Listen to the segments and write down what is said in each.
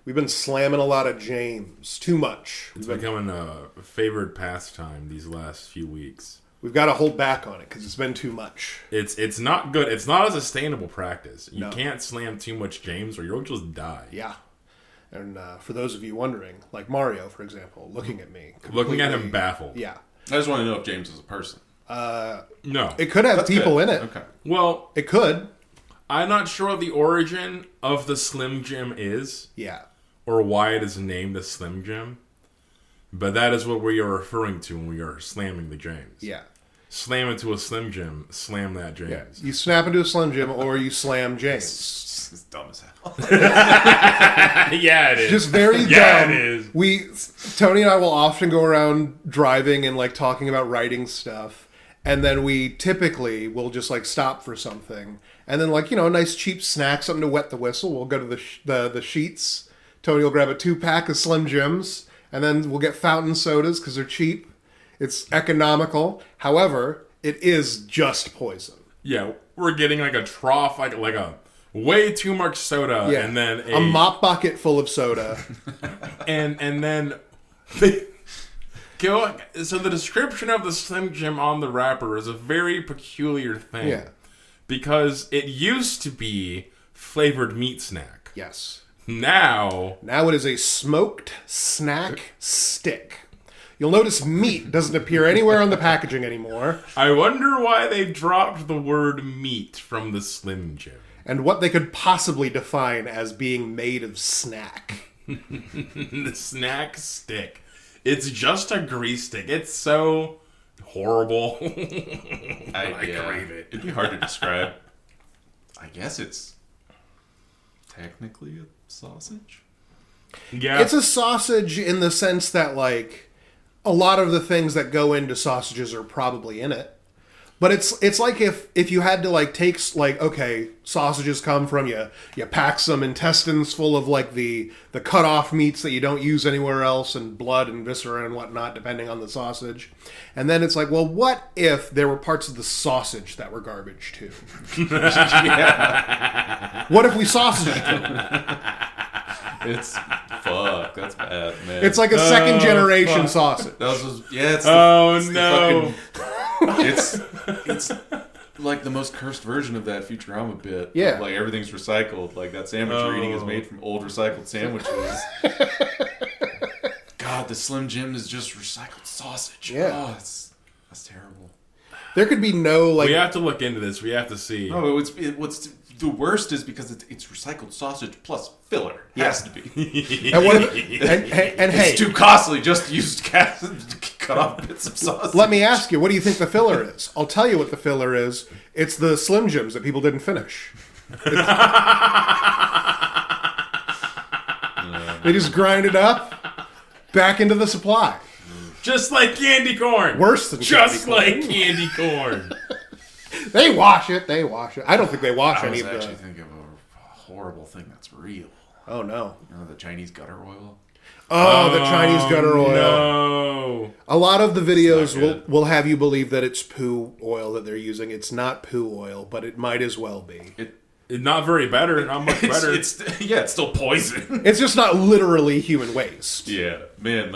We've been slamming a lot of James. Too much. It's becoming a favored pastime these last few weeks. We've got to hold back on it because it's been too much. It's not good. It's not a sustainable practice. You can't slam too much James or you'll just die. Yeah. And for those of you wondering, like Mario, for example, looking at me. Looking at him baffled. Yeah. I just want to know if James is a person. No. It could have people in it. Okay. Well, it could. I'm not sure what the origin of the Slim Jim is. Yeah. Or why it is named the Slim Jim. But that is what we are referring to when we are slamming the James. Yeah. Slam into a Slim Jim, slam that James. Yeah. You snap into a Slim Jim or you slam James. It's dumb as hell. Yeah, it is. Just very dumb. Yeah, it is. Tony and I will often go around driving and like talking about writing stuff. And then we typically will just like stop for something. And then like, a nice cheap snack, something to wet the whistle. We'll go to the Sheets. Tony will grab a 2-pack of Slim Jims. And then we'll get fountain sodas because they're cheap. It's economical. However, it is just poison. Yeah, we're getting like a trough, like a way too much soda, Yeah. and then a mop bucket full of soda. and then so the description of the Slim Jim on the wrapper is a very peculiar thing. Yeah. Because it used to be flavored meat snack. Yes. Now it is a smoked snack stick. You'll notice meat doesn't appear anywhere on the packaging anymore. I wonder why they dropped the word meat from the Slim Jim. And what they could possibly define as being made of snack. The snack stick. It's just a grease stick. It's so horrible. I crave it. It'd be hard to describe. I guess it's technically a sausage. Yeah. It's a sausage in the sense that, like, a lot of the things that go into sausages are probably in it. But it's like if you had to, like, take, like, okay, sausages come from you pack some intestines full of, like, the cut-off meats that you don't use anywhere else and blood and viscera and whatnot, depending on the sausage. And then it's like, well, what if there were parts of the sausage that were garbage, too? What if we sausaged them? It's fuck. That's bad, man. It's like a second generation sausage. It's it's like the most cursed version of that Futurama bit. Yeah, like everything's recycled. Like that sandwich you're eating is made from old recycled sandwiches. God, the Slim Jim is just recycled sausage. Yeah, that's terrible. There could be no like. We have to look into this. We have to see. No, what's the worst is because it's recycled sausage plus filler. Has to be. And hey, it's too costly just to use cut off bits of sausage. Let me ask you, what do you think the filler is? I'll tell you what the filler is. It's the Slim Jims that people didn't finish. They just grind it up, back into the supply. Just like candy corn. Worse than just candy corn. like candy corn. They wash it. I don't think they wash any of I was the... actually thinking of a horrible thing that's real. Oh, no. You know, the Chinese gutter oil? Oh, the Chinese gutter oil. No. A lot of the videos will have you believe that it's poo oil that they're using. It's not poo oil, but it might as well be. It's not very better. Not much better. It's still poison. It's just not literally human waste. Yeah. Man,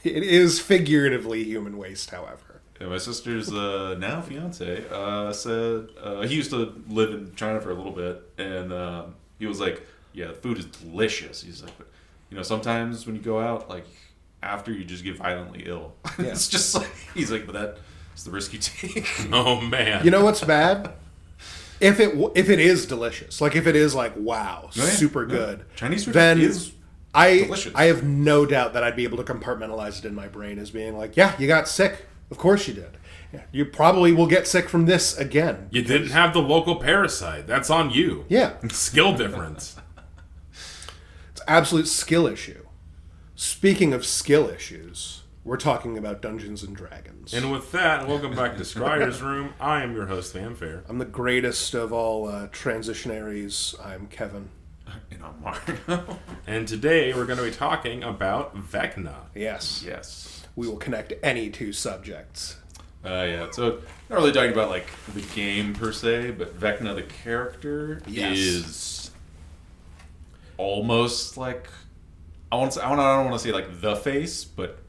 It is figuratively human waste, however. Yeah, my sister's now fiance said he used to live in China for a little bit, and he was like, "Yeah, the food is delicious." He's like, "But sometimes when you go out, like after you just get violently ill, Yeah. it's just like he's like, but that's the risk you take." Oh man! You know what's bad? If it is delicious, like if it is like wow, super good, Chinese food then is delicious. I have no doubt that I'd be able to compartmentalize it in my brain as being like, yeah, you got sick. Of course you did. Yeah, you probably will get sick from this again. You didn't have the local parasite. That's on you. Yeah. Skill difference. It's an absolute skill issue. Speaking of skill issues, we're talking about Dungeons and Dragons. And with that, welcome back to Scryer's Room. I am your host, Famfare. I'm the greatest of all transitionaries. I'm Kevin. And I'm Mario. And today we're going to be talking about Vecna. Yes. We will connect any two subjects. Yeah, so not really talking about like the game per se, but Vecna the character is almost like I don't want to say like the face, but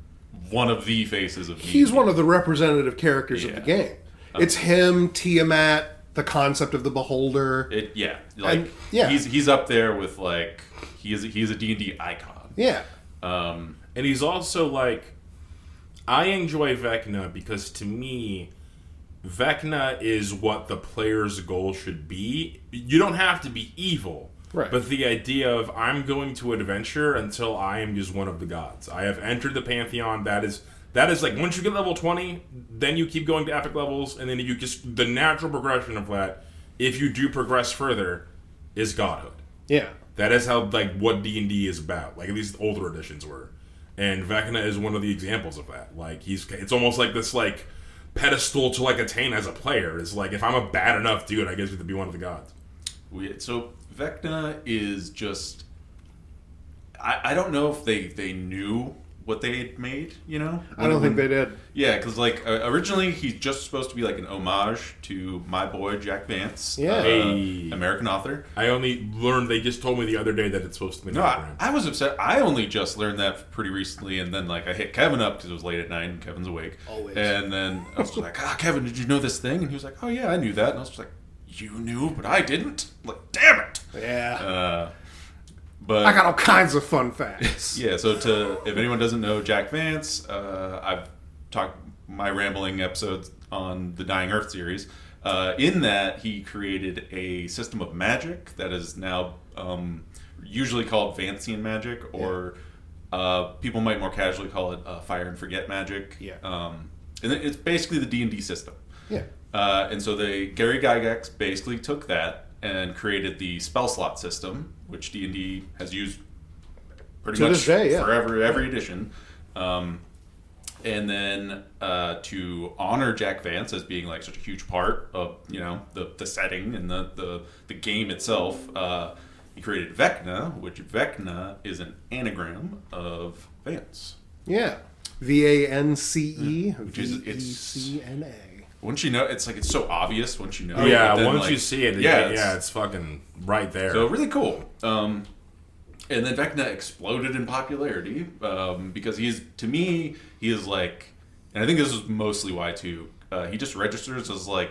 one of the faces of. He's one of the representative characters of the game. It's him, Tiamat, the concept of the Beholder. He's up there with like he's a D&D icon. Yeah. And he's also like, I enjoy Vecna because to me, Vecna is what the player's goal should be. You don't have to be evil. Right. But the idea of I'm going to adventure until I am just one of the gods. I have entered the Pantheon. That is like once you get level 20, then you keep going to epic levels, and then you just the natural progression of that, if you do progress further, is godhood. Yeah. That is how like what D&D is about. Like at least older editions were. And Vecna is one of the examples of that. Like it's almost like this like pedestal to like attain as a player. It's like if I'm a bad enough dude, I guess we have to be one of the gods. So Vecna is just I don't know if they knew what they had made, you know? I don't think they did. Yeah, because like originally he's just supposed to be like an homage to my boy Jack Vance, American author. I only learned, they just told me the other day that it's supposed to be an anagram. I was upset. I only just learned that pretty recently, and then like I hit Kevin up because it was late at night and Kevin's awake. Always. And then I was just like, Kevin, did you know this thing? And he was like, oh yeah, I knew that. And I was just like, you knew, but I didn't? Like, damn it! Yeah. But I got all kinds of fun facts. Yeah, so if anyone doesn't know Jack Vance, I've talked my rambling episodes on the Dying Earth series. In that, he created a system of magic that is now usually called Vancian magic, or people might more casually call it fire and forget magic. Yeah. And it's basically the D&D system. Yeah. And so Gary Gygax basically took that and created the spell slot system, which D&D has used pretty much forever, every edition. And then to honor Jack Vance as being like such a huge part of the setting and the game itself, he created Vecna, which Vecna is an anagram of Vance. Yeah, Vance, which is Vecna. Once you know, it's like it's so obvious once you know. Yeah, then, once like, you see it, it's fucking right there. So really cool. And then Vecna exploded in popularity because he is like, and I think this is mostly why too. He just registers as like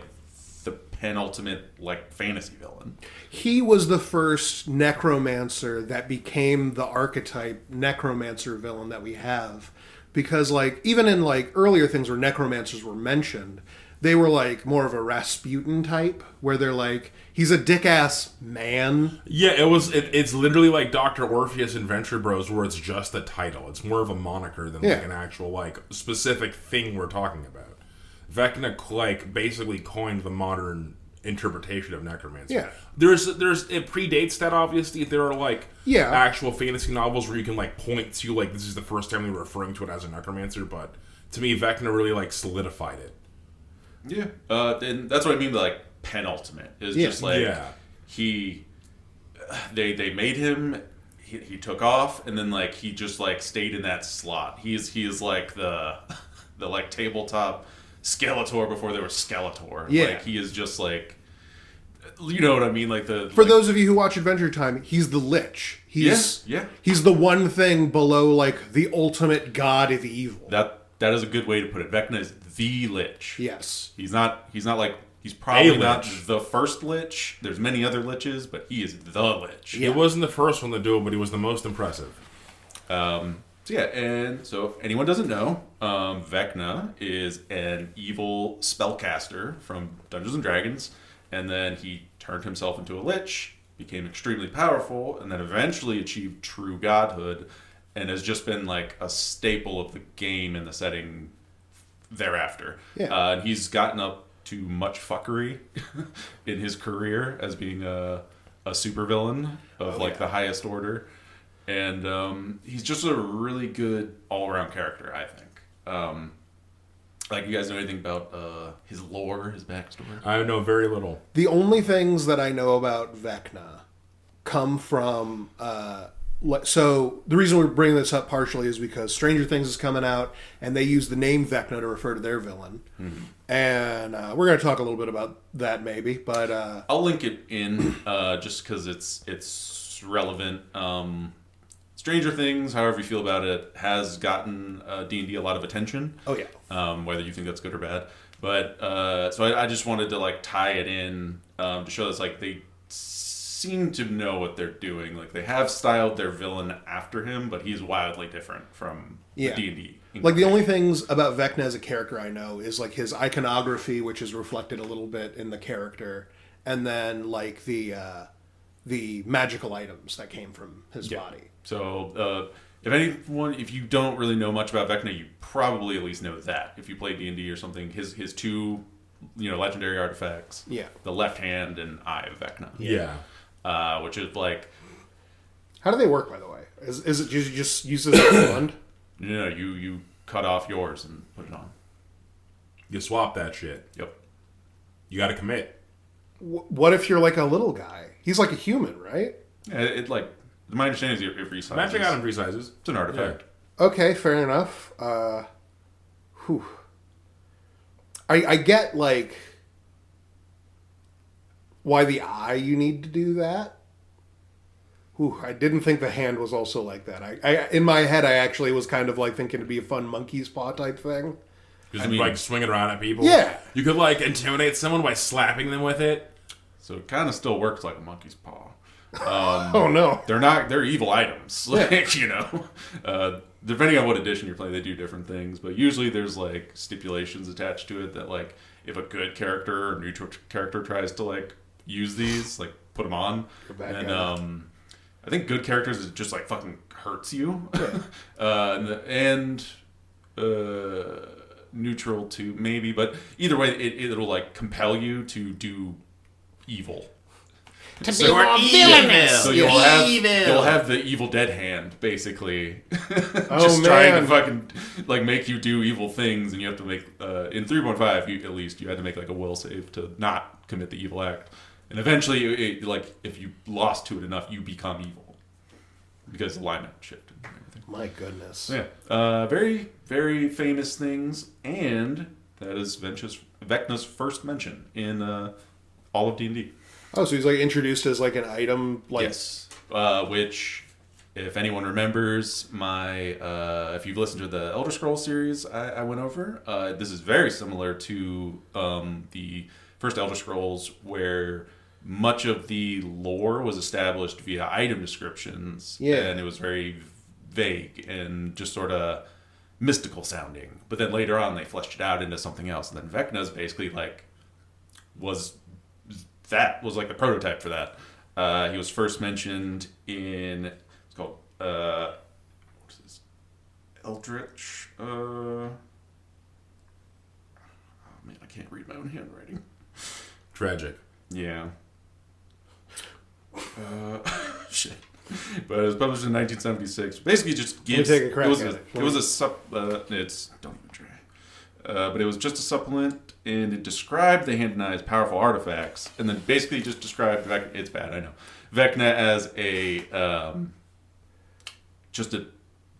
the penultimate like fantasy villain. He was the first necromancer that became the archetype necromancer villain that we have, because like even in like earlier things where necromancers were mentioned, they were like more of a Rasputin type, where they're like, he's a dick-ass man. Yeah, it's literally like Dr. Orpheus in Venture Bros, where it's just a title. It's more of a moniker than like an actual like specific thing we're talking about. Vecna like basically coined the modern interpretation of necromancy. Yeah. There's it predates that, obviously. There are like actual fantasy novels where you can like point to like this is the first time they were referring to it as a necromancer, but to me Vecna really like solidified it. Yeah, and that's what I mean by like penultimate. Is just like they made him. He took off, and then like he just like stayed in that slot. He is like the like tabletop Skeletor before there was Skeletor. Yeah, like he is just like, you know what I mean. Like for those of you who watch Adventure Time, he's the Lich. He's the one thing below like the ultimate god of evil. That is a good way to put it. Vecna is the Lich. Yes. He's probably not the first Lich. There's many other Liches, but he is the Lich. Yeah. He wasn't the first one to do it, but he was the most impressive. And so if anyone doesn't know, Vecna is an evil spellcaster from Dungeons & Dragons, and then he turned himself into a Lich, became extremely powerful, and then eventually achieved true godhood, and has just been like a staple of the game and the setting thereafter. Yeah. And he's gotten up to much fuckery in his career as being a supervillain of the highest order. And he's just a really good all-around character, I think. Like, you guys know anything about his lore, his backstory? I know very little. The only things that I know about Vecna come from... so the reason we're bringing this up partially is because Stranger Things is coming out, and they use the name Vecna to refer to their villain. Mm-hmm. And we're going to talk a little bit about that maybe, but... I'll link it in just because it's it's relevant. Stranger Things, however you feel about it, has gotten D&D a lot of attention. Oh yeah. Whether you think that's good or bad. But so I just wanted to like tie it in to show this like they seem to know what they're doing. Like they have styled their villain after him, but he's wildly different from D&D. Like the only things about Vecna as a character I know is like his iconography, which is reflected a little bit in the character, and then like the magical items that came from his body. So if you don't really know much about Vecna, you probably at least know that. If you play D&D or something, his two, legendary artifacts. Yeah. The left hand and eye of Vecna. Yeah. Which is like... How do they work, by the way? Is it you just use this as a wand? No, you cut off yours and put it on. You swap that shit. Yep. You got to commit. What if you're like a little guy? He's like a human, right? Yeah, my understanding is it resizes. Magic item resizes. It's an artifact. Yeah. Okay, fair enough. I get like why the eye you need to do that. I didn't think the hand was also like that. I in my head I actually was kind of like thinking it'd be a fun monkey's paw type thing. Because like swinging around at people. Yeah. You could like intimidate someone by slapping them with it. So it kind of still works like a monkey's paw. Oh no. They're evil items. Like, depending on what edition you're playing, they do different things. But usually there's like stipulations attached to it that like if a good character or neutral character tries to like use these, like put them on. And I think good characters it just like fucking hurts you. Yeah. and neutral too, maybe. But either way, it'll like compel you to do evil. To be more villainous. So you'll have the Evil Dead hand, basically. Just trying to fucking like make you do evil things, and you have to make in 3.5 at least you had to make like a will save to not commit the evil act, and eventually like if you lost to it enough, you become evil because the alignment shifted and everything. My goodness. Yeah, very very famous things, and that is Vecna's first mention in all of D&D. Oh, so he's like introduced as like an item, like yes. Which, if anyone remembers, if you've listened to the Elder Scrolls series, I went over. This is very similar to the first Elder Scrolls, where much of the lore was established via item descriptions, and it was very vague and just sort of mystical sounding. But then later on, they fleshed it out into something else, and then Vecna's basically like was like the prototype for that. He was first mentioned in it's called what is this? Eldritch. Oh man, I can't read my own handwriting. Tragic. Yeah. Shit. But it was published in 1976. Basically, just gives. Let me take a crack at it. It was a it's don't even try. But it was just a supplement, and it described the hand and eye as powerful artifacts, and then basically just described Vecna. It's bad, I know. Vecna as a just a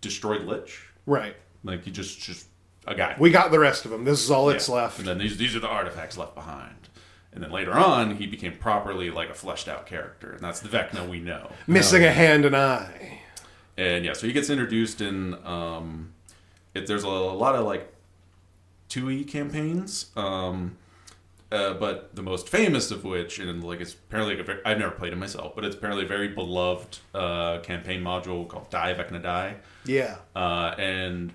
destroyed lich, right? Like he just a guy. We got the rest of them. This is all that's left. And then these are the artifacts left behind. And then later on, he became properly like a fleshed out character, and that's the Vecna we know. Missing a hand and eye. And yeah, so he gets introduced in. There's a lot of like 2E campaigns, but the most famous of which, and like it's apparently I've never played it myself, but it's apparently a very beloved campaign module called Vecna Die. Yeah. And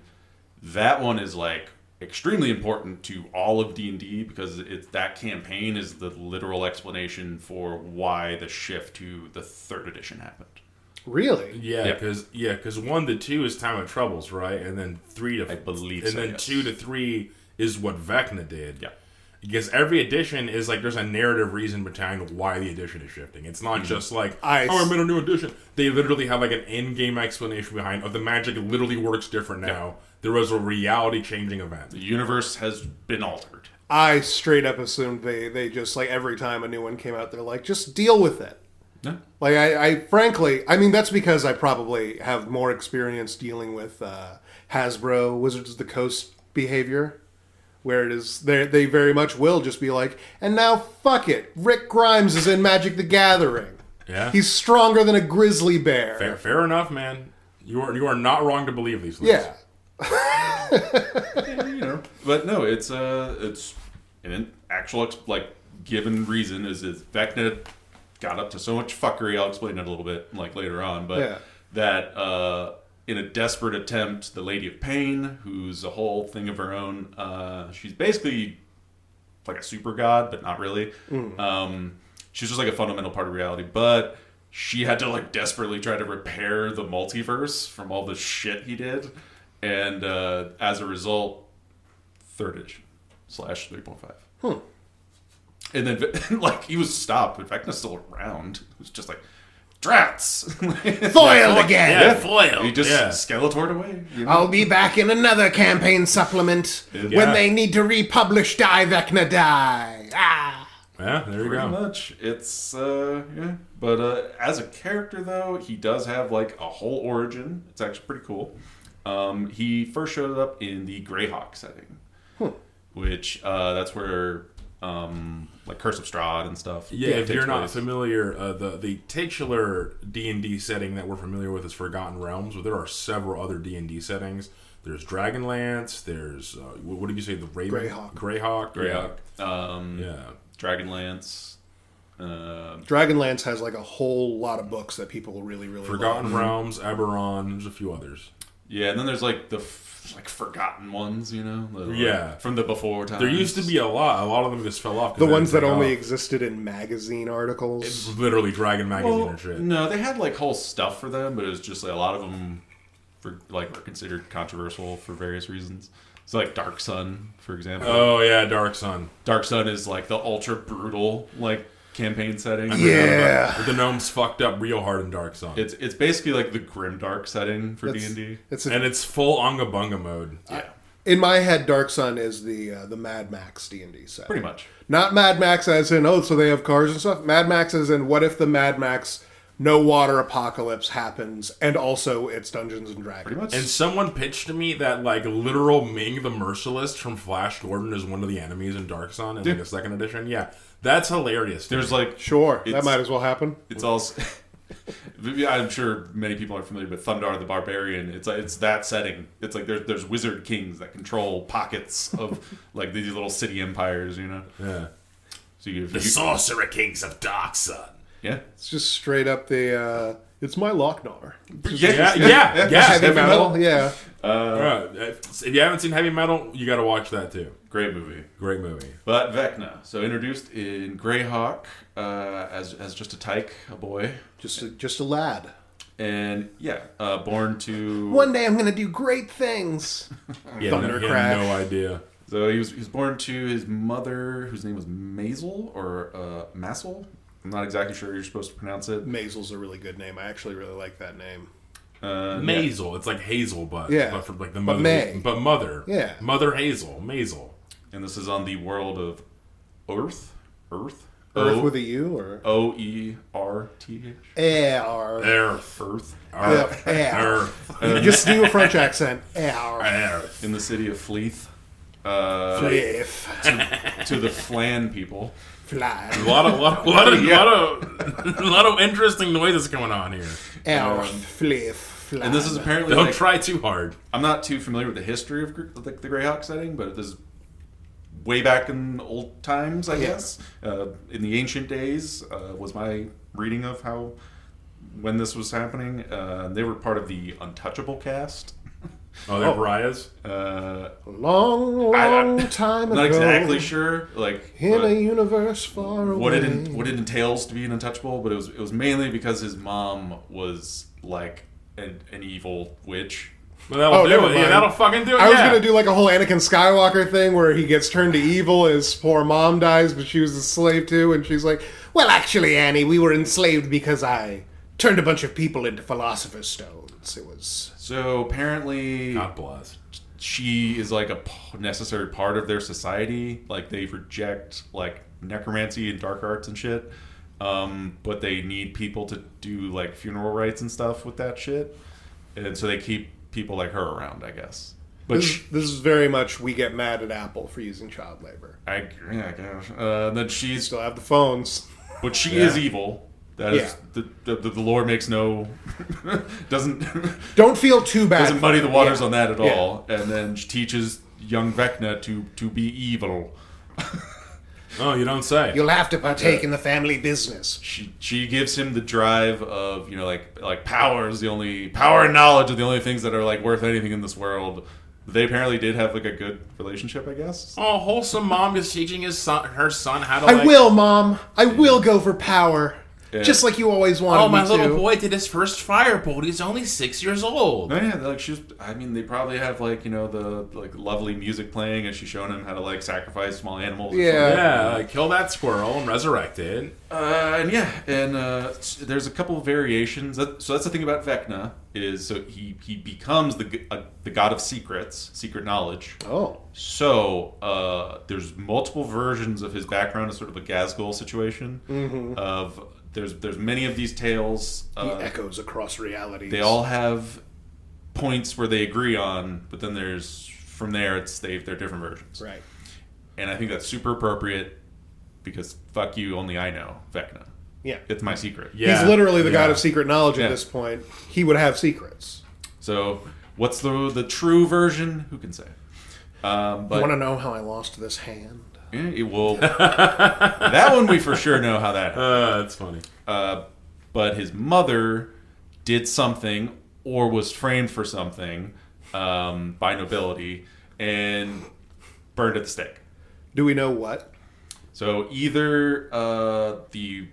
that one is like extremely important to all of D&D because that campaign is the literal explanation for why the shift to the 3rd edition happened. Really? Yeah, because 1 to 2 is Time of Troubles, right? And then 3 to 2 to 3 is what Vecna did. Yeah. Because every edition is like there's a narrative reason behind why the edition is shifting. It's not just like I made a new edition. They literally have like an in-game explanation behind the magic literally works different now. Yeah. There was a reality changing event. The universe has been altered. I straight up assumed they just like every time a new one came out, they're like, just deal with it. Yeah. Like I frankly, I mean that's because I probably have more experience dealing with Hasbro Wizards of the Coast behavior. Where it is, they very much will just be like, and now fuck it, Rick Grimes is in Magic the Gathering. Yeah. He's stronger than a grizzly bear. Fair enough, man. You are not wrong to believe these things. Yeah. But no, it's an actual given reason is Vecna got up to so much fuckery. I'll explain it a little bit later on, but that in a desperate attempt, the Lady of Pain, who's a whole thing of her own, she's basically like a super god, but not really. She's just like a fundamental part of reality, but she had to desperately try to repair the multiverse from all the shit he did, and as a result, 3rd edition /3.5. And then he was stopped, but Vecna's still around. It was just drats! Foiled again! Yeah, foiled. He just Skeletored away. I'll be back in another campaign supplement when they need to republish Die Vecna Die. Yeah, there you Pretty go. much. It's, But as a character, though, he does have, a whole origin. It's actually pretty cool. He first showed up in the Greyhawk setting, which, that's where, Curse of Strahd and stuff. Yeah, if you're not familiar, the titular D&D setting that we're familiar with is Forgotten Realms, but there are several other D&D settings. There's Dragonlance, there's, what did you say, the Raven? Greyhawk. Yeah. Dragonlance. Dragonlance has a whole lot of books that people really, really Forgotten love. Realms, Eberron, there's a few others. Yeah, and then there's the forgotten ones, from the before times. There used to be a lot. A lot of them just fell off. The ones that only existed in magazine articles. It's literally Dragon Magazine and shit. No, they had whole stuff for them, but it was just a lot of them were considered controversial for various reasons. So Dark Sun, for example. Oh yeah, Dark Sun. Dark Sun is the ultra brutal campaign setting. Yeah. The gnomes fucked up real hard in Dark Sun. It's basically the grimdark setting for D&D. And it's full Unga Bunga mode. Yeah. In my head, Dark Sun is the Mad Max D&D set. Pretty much. Not Mad Max as in, so they have cars and stuff. Mad Max as in, what if the Mad Max no water apocalypse happens, and also it's Dungeons and Dragons. Pretty much. And someone pitched to me that literal Ming the Merciless from Flash Gordon is one of the enemies in Dark Sun in a 2nd edition. Yeah, that's hilarious. There's sure, that might as well happen. It's also I'm sure many people are familiar with Thundar the Barbarian. It's that setting. It's there's wizard kings that control pockets of these little city empires, Yeah. So the Sorcerer Kings of Dark Sun. Yeah. It's just straight up the it's my Lochnar. Yeah. Heavy metal. Yeah. If you haven't seen Heavy Metal, you got to watch that too. Great movie. But Vecna, so introduced in Greyhawk as just a tyke, a boy, just a lad, and born to. One day I'm gonna do great things. Thunder Crash. No idea. So he was born to his mother, whose name was Maisel or Massel. I'm not exactly sure you're supposed to pronounce it. Maisel's a really good name. I actually really like that name. Maisel. It's like Hazel, but for the mother. But May. But mother. Yeah. Mother Hazel. Maisel. And this is on the world of Earth. Earth with a U or Oerth. Earth. Just do a French accent. Earth. In the city of Fleeth. Fleeth. To the Flan people. Fly. A lot of interesting noises going on here. Fleeth. And this is apparently don't try too hard. I'm not too familiar with the history of the Greyhawk setting, but this is way back in old times, I guess. In the ancient days was my reading of when this was happening. They were part of the Untouchable cast. Oh, they're pariahs? Long time ago. I'm not exactly sure. In a universe far away. What it entails to be an Untouchable, but it was mainly because his mom was an evil witch. Well, that'll do it. Yeah, that'll fucking do it. I was going to do a whole Anakin Skywalker thing where he gets turned to evil, his poor mom dies, but she was a slave too, and she's like, well, actually, Annie, we were enslaved because I turned a bunch of people into Philosopher's Stones. It was... So, apparently... God bless. She is a necessary part of their society. They reject, necromancy and dark arts and shit. But they need people to do, funeral rites and stuff with that shit. And so they keep people like her around, I guess. But this is very much we get mad at Apple for using child labor. I guess. Then she's still have the phones. But she is evil. That is the lore makes no doesn't Don't feel too bad. Doesn't muddy the waters on that at all. And then she teaches young Vecna to be evil. Oh, you don't say. You'll have to partake in the family business. She gives him the drive of, like power and knowledge are the only things that are like worth anything in this world. They apparently did have like a good relationship, I guess. Oh, wholesome mom is teaching her son how to. I will, Mom. I will go for power. Yeah. Just like you always wanted. Oh, my me little to. boy did his first firebolt. He's only 6 years old. No, yeah, like they probably have like the like lovely music playing as she's showing him how to like sacrifice small animals. Yeah, kill that squirrel and resurrect it. There's a couple of variations. So that's the thing about Vecna is he becomes the god of secret knowledge. Oh. So there's multiple versions of his background, as sort of a Gazgul situation of. There's many of these tales. He echoes across realities. They all have points where they agree on, but then from there they're different versions. Right. And I think that's super appropriate because fuck you, only I know Vecna. Yeah. It's my secret. Yeah. He's literally the god of secret knowledge at this point. He would have secrets. So what's the true version? Who can say? But you want to know how I lost this hand? Yeah, it will. That one we for sure know how that happened. That's funny. But his mother did something or was framed for something by nobility and burned at the stake. Do we know what? So either the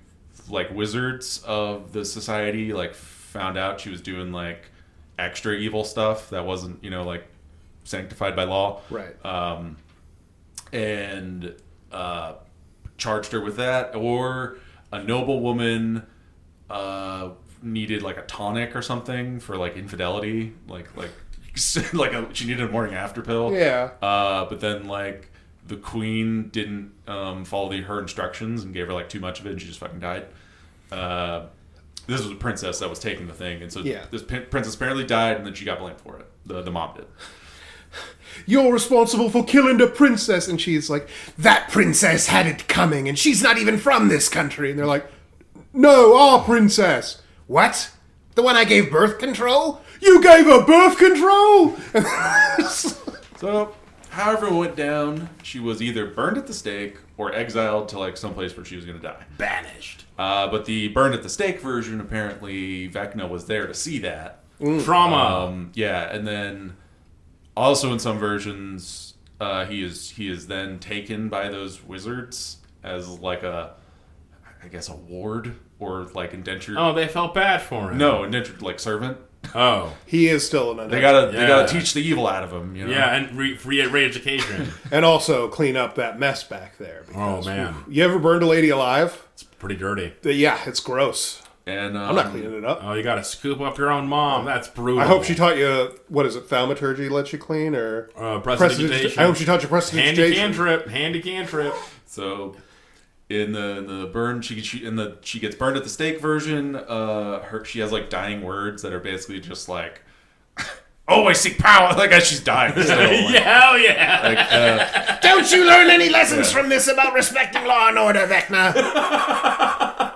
like wizards of the society like found out she was doing like extra evil stuff that wasn't like sanctified by law, right? And charged her with that, or a noblewoman needed like a tonic or something for like infidelity, like she needed a morning after pill. Yeah. But then like the queen didn't follow her instructions and gave her like too much of it, and she just fucking died. This was a princess that was taking the thing, and so this princess apparently died, and then she got blamed for it. The mom did. You're responsible for killing the princess. And she's like, that princess had it coming, and she's not even from this country. And they're like, no, our princess. What? The one I gave birth control? You gave her birth control? So, however it went down, she was either burned at the stake or exiled to like someplace where she was going to die. Banished. But the burned at the stake version, apparently Vecna was there to see that. Trauma. Yeah, and then... Also, in some versions, he is then taken by those wizards as like a ward or like indentured. Oh, they felt bad for him. No, indentured like servant. Oh, he is still an indentured. They gotta teach the evil out of him. Yeah, and re-education, and also clean up that mess back there. Oh man, you ever burned a lady alive? It's pretty dirty. Yeah, it's gross. And I'm not cleaning it up. Oh, you got to scoop up your own mom. That's brutal. I hope she taught you, what is it, thaumaturgy lets you clean? Or prestidigitation. I hope she taught you prestidigitation. Handy cantrip. So, in the burn, she gets burned at the stake version. She has like dying words that are basically just like, always seek power, like as she's dying. Still, like, hell yeah. Like, don't you learn any lessons from this about respecting law and order, Vecna?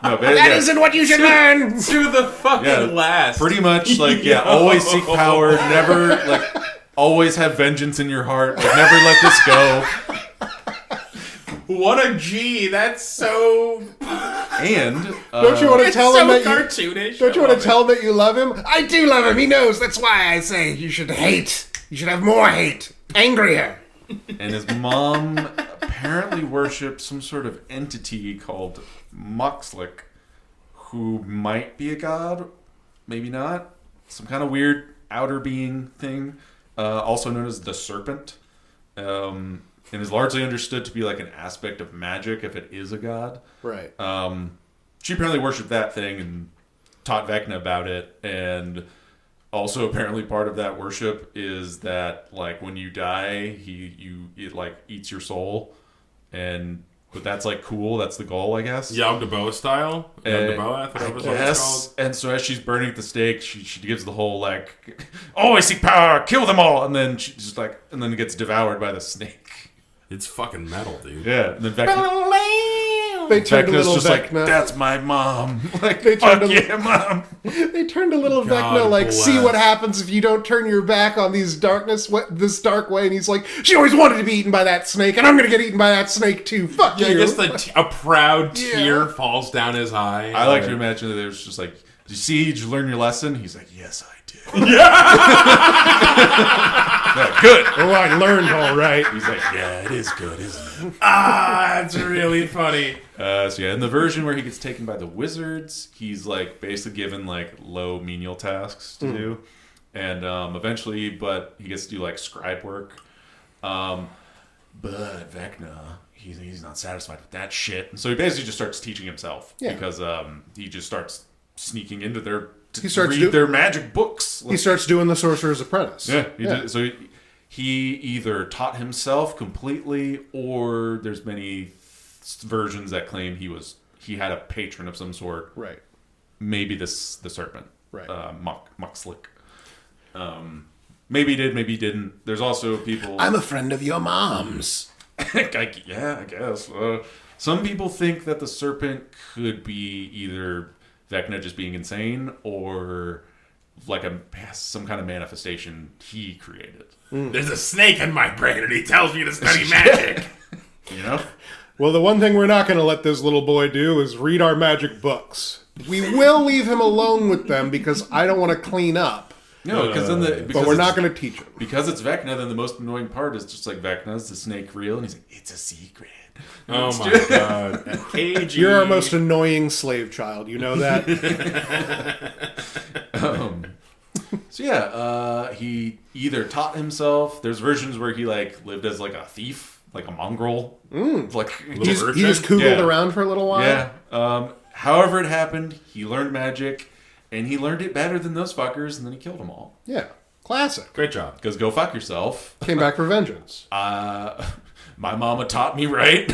No, that isn't what you should learn. To the fucking last. Pretty much, like, always seek power, never, like, always have vengeance in your heart, like, never let this go. What a G! That's so. And don't you want to tell him that cartoonish? Don't you want to tell him that you love him? I do love him. He knows. That's why I say you should hate. You should have more hate, angrier. And his mom apparently worshipped some sort of entity called Moxlick, who might be a god, maybe not. Some kind of weird outer being thing, also known as the Serpent. And is largely understood to be like an aspect of magic if it is a god. Right. She apparently worshipped that thing and taught Vecna about it. And also apparently part of that worship is that like when you die, it like eats your soul. But that's like cool. That's the goal, I guess. Yog the Boa style. Yog the Boa. Yes. And so as she's burning at the stake, she gives the whole like, always seek power, kill them all, and then she just like, and then gets devoured by the snake. It's fucking metal, dude. Yeah. And then Vecna They turned to Vecna's little just Vecna. like, that's my mom. Like, They fuck turned to- yeah, mom. They turned to little God Vecna like, see bless. what happens if you don't turn your back on this dark way. And he's like, she always wanted to be eaten by that snake, and I'm gonna get eaten by that snake too. Fuck Yeah, you. I guess a proud tear Yeah. falls down his eye. I like to imagine that there's just like, did you see? Did you learn your lesson? He's like, yes, I did. Yeah, good. Oh, I learned all right. He's like, yeah, it is good, isn't it? That's really funny. So yeah, in the version where he gets taken by the wizards, he's like basically given like low menial tasks to do, and eventually, but he gets to do like scribe work. But Vecna, he's not satisfied with that shit, and so he basically just starts teaching himself because he just starts sneaking into their read their magic books. He starts doing the Sorcerer's Apprentice. Yeah, he did. So he either taught himself completely, or there's many versions that claim he had a patron of some sort. Right. Maybe the serpent. Right. Muxlick. Maybe he did, maybe he didn't. There's also people. I'm a friend of your mom's. I guess. Some people think that the serpent could be either Vecna just being insane, or like some kind of manifestation he created. There's a snake in my brain, and he tells me to study magic. You know? Well, the one thing we're not going to let this little boy do is read our magic books. We will leave him alone with them because I don't want to clean up. No, But we're not going to teach him. Because it's Vecna, then the most annoying part is just like, Vecna, is the snake real? And he's like, it's a secret. Oh my god. KG. You're our most annoying slave child. You know that? So yeah, he either taught himself. There's versions where he like lived as like a thief, like a mongrel. Like He just Googled around for a little while? Yeah. However it happened, he learned magic, and he learned it better than those fuckers, and then he killed them all. Yeah. Classic. Great job. Because go fuck yourself. Came back for vengeance. My mama taught me right.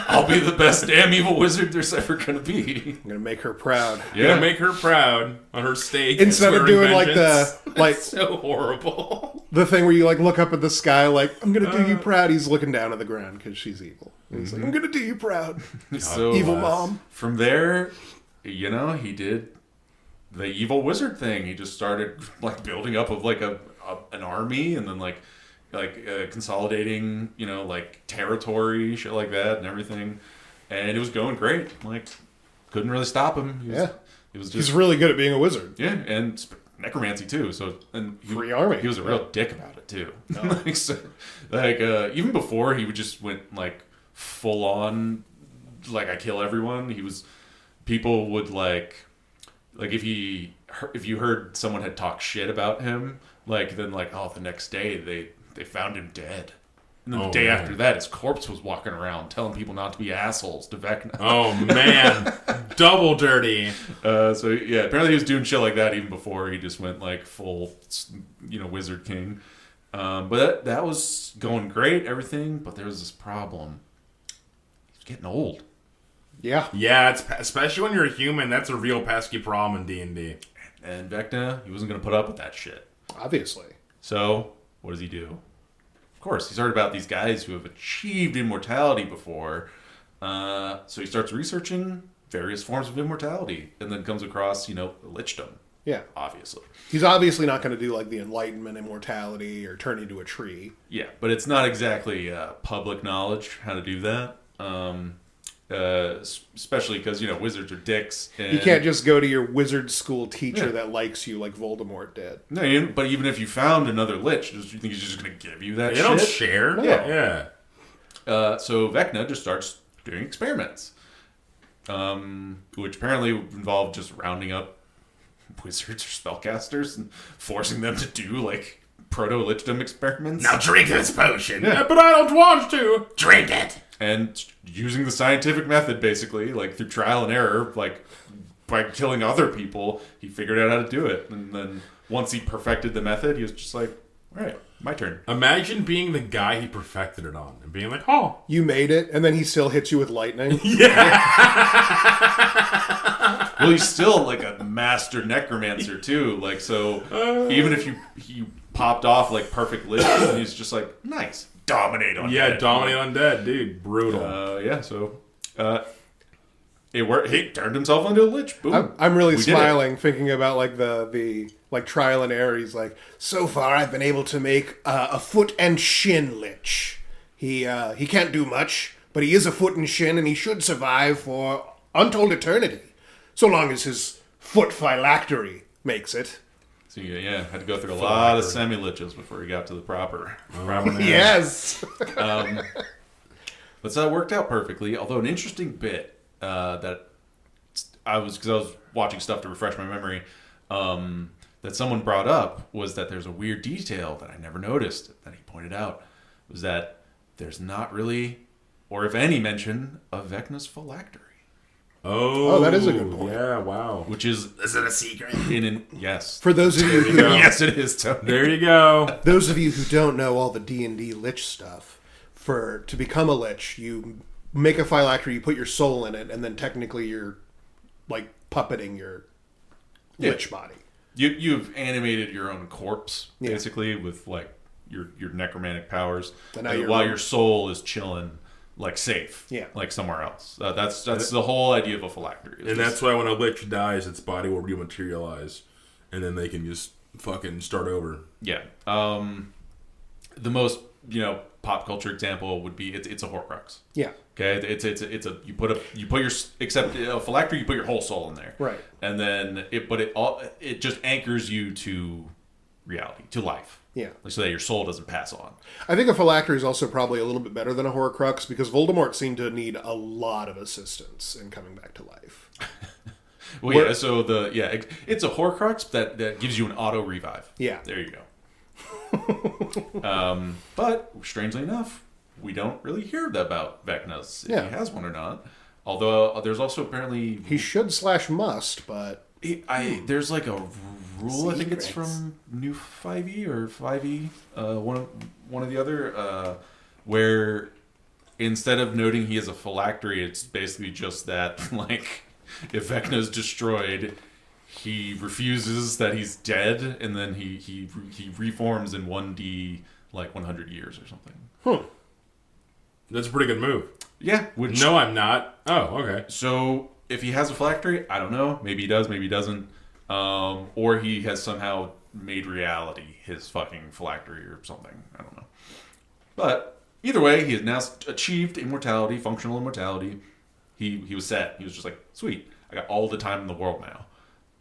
I'll be the best damn evil wizard there's ever gonna be. I'm going to make her proud. Gonna make her proud on her stake. Instead of doing vengeance. like so horrible. the thing where you like look up at the sky like, I'm going to do you proud. He's looking down at the ground because she's evil. And he's like, I'm going to do you proud. So Evil mom. From there, he did the evil wizard thing. He just started like building up of like an army, and then like consolidating, like territory, shit like that, and everything. And it was going great. Like, couldn't really stop him. He's really good at being a wizard. Yeah, and necromancy too. So Free army. He was a real dick about it too. Even before he would just went like full on, like I kill everyone. People would like if you heard someone had talked shit about him, like then like the next day they found him dead. And then the day after that, his corpse was walking around telling people not to be assholes to Vecna. Oh, man. Double dirty. So, yeah, apparently he was doing shit like that even before he just went, like, full, Wizard King. But that was going great, everything, but there was this problem. He was getting old. Yeah. Yeah, especially when you're a human, that's a real pesky problem in D&D. And Vecna, he wasn't going to put up with that shit. Obviously. So, what does he do? Of course, he's heard about these guys who have achieved immortality before. So he starts researching various forms of immortality, and then comes across, lichdom. Yeah. Obviously. He's obviously not going to do like the Enlightenment immortality or turn into a tree. Yeah, but it's not exactly public knowledge how to do that. Especially because, wizards are dicks. And You can't just go to your wizard school teacher that likes you like Voldemort did. No, but even if you found another lich, do you think he's just going to give you that They shit? don't share? No. Yeah. So Vecna just starts doing experiments, which apparently involve just rounding up wizards or spellcasters and forcing them to do, like, proto-lichdom experiments. Now drink this potion. Yeah. But I don't want to. Drink it. And using the scientific method, basically, like, through trial and error, like, by killing other people, he figured out how to do it. And then once he perfected the method, he was just like, all right, my turn. Imagine being the guy he perfected it on and being like, oh. You made it, and then he still hits you with lightning. Well, he's still, like, a master necromancer, too. Like, so even if he popped off, like, perfect lich, he's just like, nice. dominate undead. Yeah, dominate undead, dude. Brutal. So it worked. He turned himself into a lich. Boom. I'm really We did it. smiling thinking about like the like trial and error. He's like, so far I've been able to make a foot and shin lich. He can't do much, but he is a foot and shin, and he should survive for untold eternity, so long as his foot phylactery makes it. So yeah, had to go through a lot of semi-liches before he got to the proper. Yes. But so that worked out perfectly. Although an interesting bit that I was watching stuff to refresh my memory, that someone brought up was that there's a weird detail that I never noticed that he pointed out, was that there's not really, or if any, mention of Vecna's phylactery. Oh, that is a good point. Yeah, wow. Which is it a secret? Yes. For those of you who, Yes, it is, Tony. There you go. those of you who don't know all the D&D lich stuff, to become a lich, you make a phylactery, you put your soul in it, and then technically you're like puppeting your lich body. You've animated your own corpse, basically, with like your necromantic powers, while your soul is chilling like safe, like somewhere else. That's the whole idea of a phylactery. And that's why when a lich dies, its body will rematerialize, and then they can just fucking start over. Yeah. The most pop culture example would be it's a Horcrux. Yeah. Okay. It's a you put your except a phylactery, you put your whole soul in there. Right. And then it just anchors you to reality, to life. Yeah. So that your soul doesn't pass on. I think a phylactery is also probably a little bit better than a Horcrux because Voldemort seemed to need a lot of assistance in coming back to life. Well, it's a Horcrux that gives you an auto revive. Yeah. There you go. But strangely enough, we don't really hear about Vecna's if he has one or not. Although there's also apparently He should / must, but there's like a rule. I think it's from New 5e or 5e, one of the other, where instead of noting he has a phylactery, it's basically just that like if Vecna's destroyed, he refuses that he's dead, and then he reforms in 1d like 100 years or something. That's a pretty good move. Yeah. No, I'm not. Oh, okay. So if he has a phylactery, I don't know. Maybe he does, maybe he doesn't. Or he has somehow made reality his fucking phylactery or something. I don't know. But either way, he has now achieved immortality, functional immortality. He was set. He was just like, sweet, I got all the time in the world now.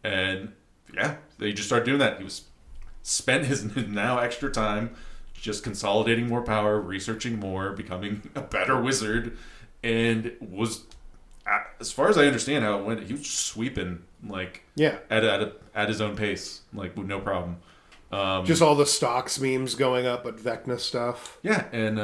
And yeah, they just started doing that. He was spent his now extra time just consolidating more power, researching more, becoming a better wizard, and was, as far as I understand how it went, he was just sweeping like at his own pace, like with no problem. just all the stocks memes going up at Vecna stuff. Yeah, and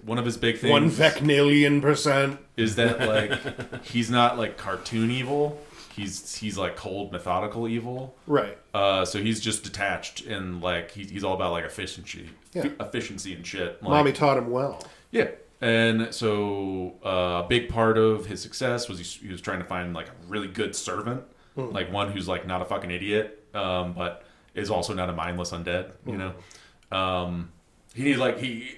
one of his big things 1 Vecnillion% is that like he's not like cartoon evil. He's like cold, methodical evil. Right. So he's just detached and like he's all about like efficiency and shit. Like, Mommy taught him well. Yeah. And so a big part of his success was he was trying to find like a really good servant, like one who's like not a fucking idiot, but is also not a mindless undead. You know, he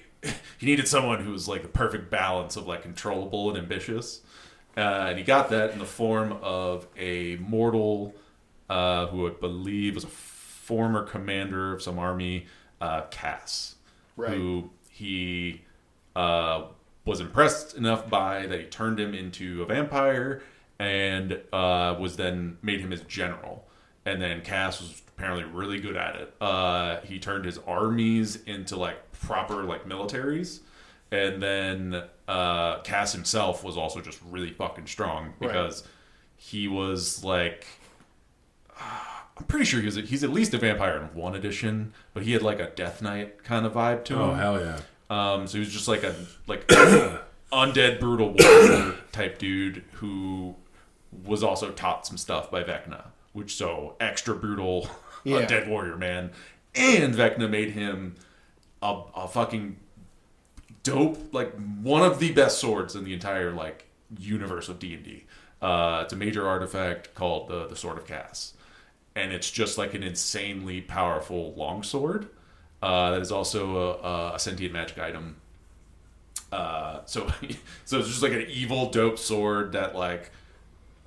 needed someone who was like the perfect balance of like controllable and ambitious, and he got that in the form of a mortal who I believe was a former commander of some army, Kas, Right. who he was impressed enough by that he turned him into a vampire and was then made him his general. And then Kas was apparently really good at it. He turned his armies into like proper like militaries. And then Kas himself was also just really fucking strong because he was like, I'm pretty sure he's at least a vampire in 1 edition, but he had like a Death Knight kind of vibe to him. Oh, hell yeah. So he was just like a undead brutal warrior type dude who was also taught some stuff by Vecna, which so extra brutal undead warrior man. And Vecna made him a fucking dope, like one of the best swords in the entire like universe of D&D. It's a major artifact called the Sword of Kas, and it's just like an insanely powerful longsword. that is also a sentient magic item. So it's just like an evil dope sword that like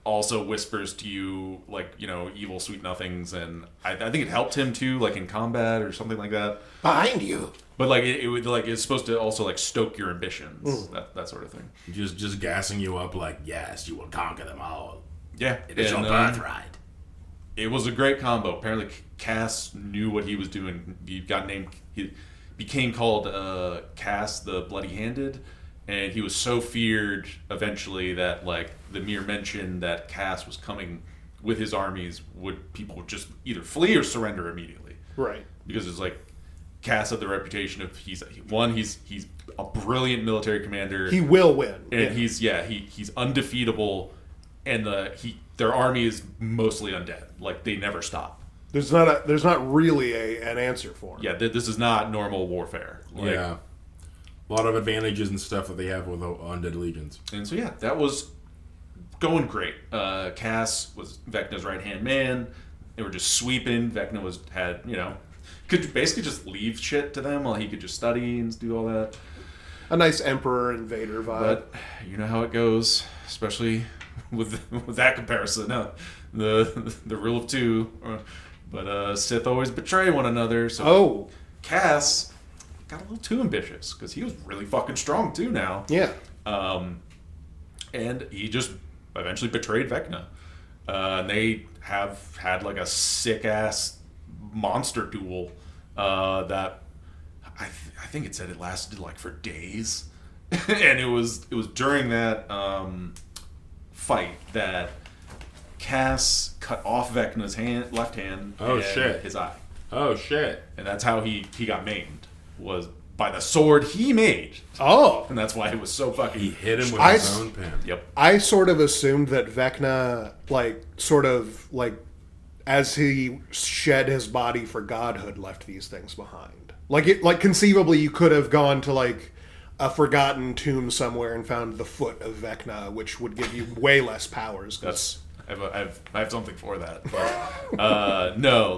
also whispers to you like, you know, evil sweet nothings, and I think it helped him too, like in combat or something like that. Behind you. But like it would like it's supposed to also like stoke your ambitions, that sort of thing. Just gassing you up like, yes, you will conquer them all. Yeah, It is your birthright. It was a great combo. Apparently, Kas knew what he was doing. He became called Kas the Bloody-Handed, and he was so feared eventually that like the mere mention that Kas was coming with his armies people would just either flee or surrender immediately. Right. Because it's like Kas had the reputation of he's a brilliant military commander. He will win. And he's undefeatable, and their army is mostly undead. Like they never stop. There's not really an answer for him. Yeah, this is not normal warfare. Like, Yeah. A lot of advantages and stuff that they have with Undead Legions. And so yeah, that was going great. Kas was Vecna's right hand man. They were just sweeping. Vecna could basically just leave shit to them while he could just study and do all that. A nice Emperor and Vader vibe. But you know how it goes, especially with that comparison. The rule of two. But Sith always betray one another. So Kas got a little too ambitious because he was really fucking strong too now. Yeah. And he just eventually betrayed Vecna. And they have had like a sick ass monster duel that I think it said it lasted like for days. And it was during that fight that Kas cut off Vecna's left hand and his eye. Oh shit. And that's how he got maimed, was by the sword he made. Oh. And that's why it was so fucking... He hit him with his own pen. Yep. I sort of assumed that Vecna, as he shed his body for godhood, left these things behind. Conceivably, you could have gone to, like, a forgotten tomb somewhere and found the foot of Vecna, which would give you way less powers. I have something for that. But, no,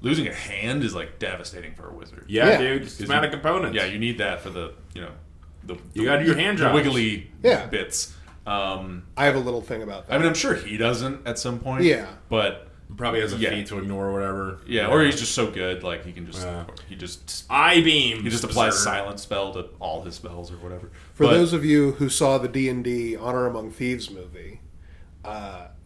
losing a hand is, like, devastating for a wizard. Yeah, dude. It's amount of components. Yeah, you need that for the you gotta do your hand jobs. Wiggly bits. I have a little thing about that. I mean, I'm sure he doesn't at some point. Yeah. But... Probably has a feat to ignore or whatever. Yeah, or he's just so good, like he can just I-beam. He just applies silent spell to all his spells or whatever. For those of you who saw the D&D Honor Among Thieves movie,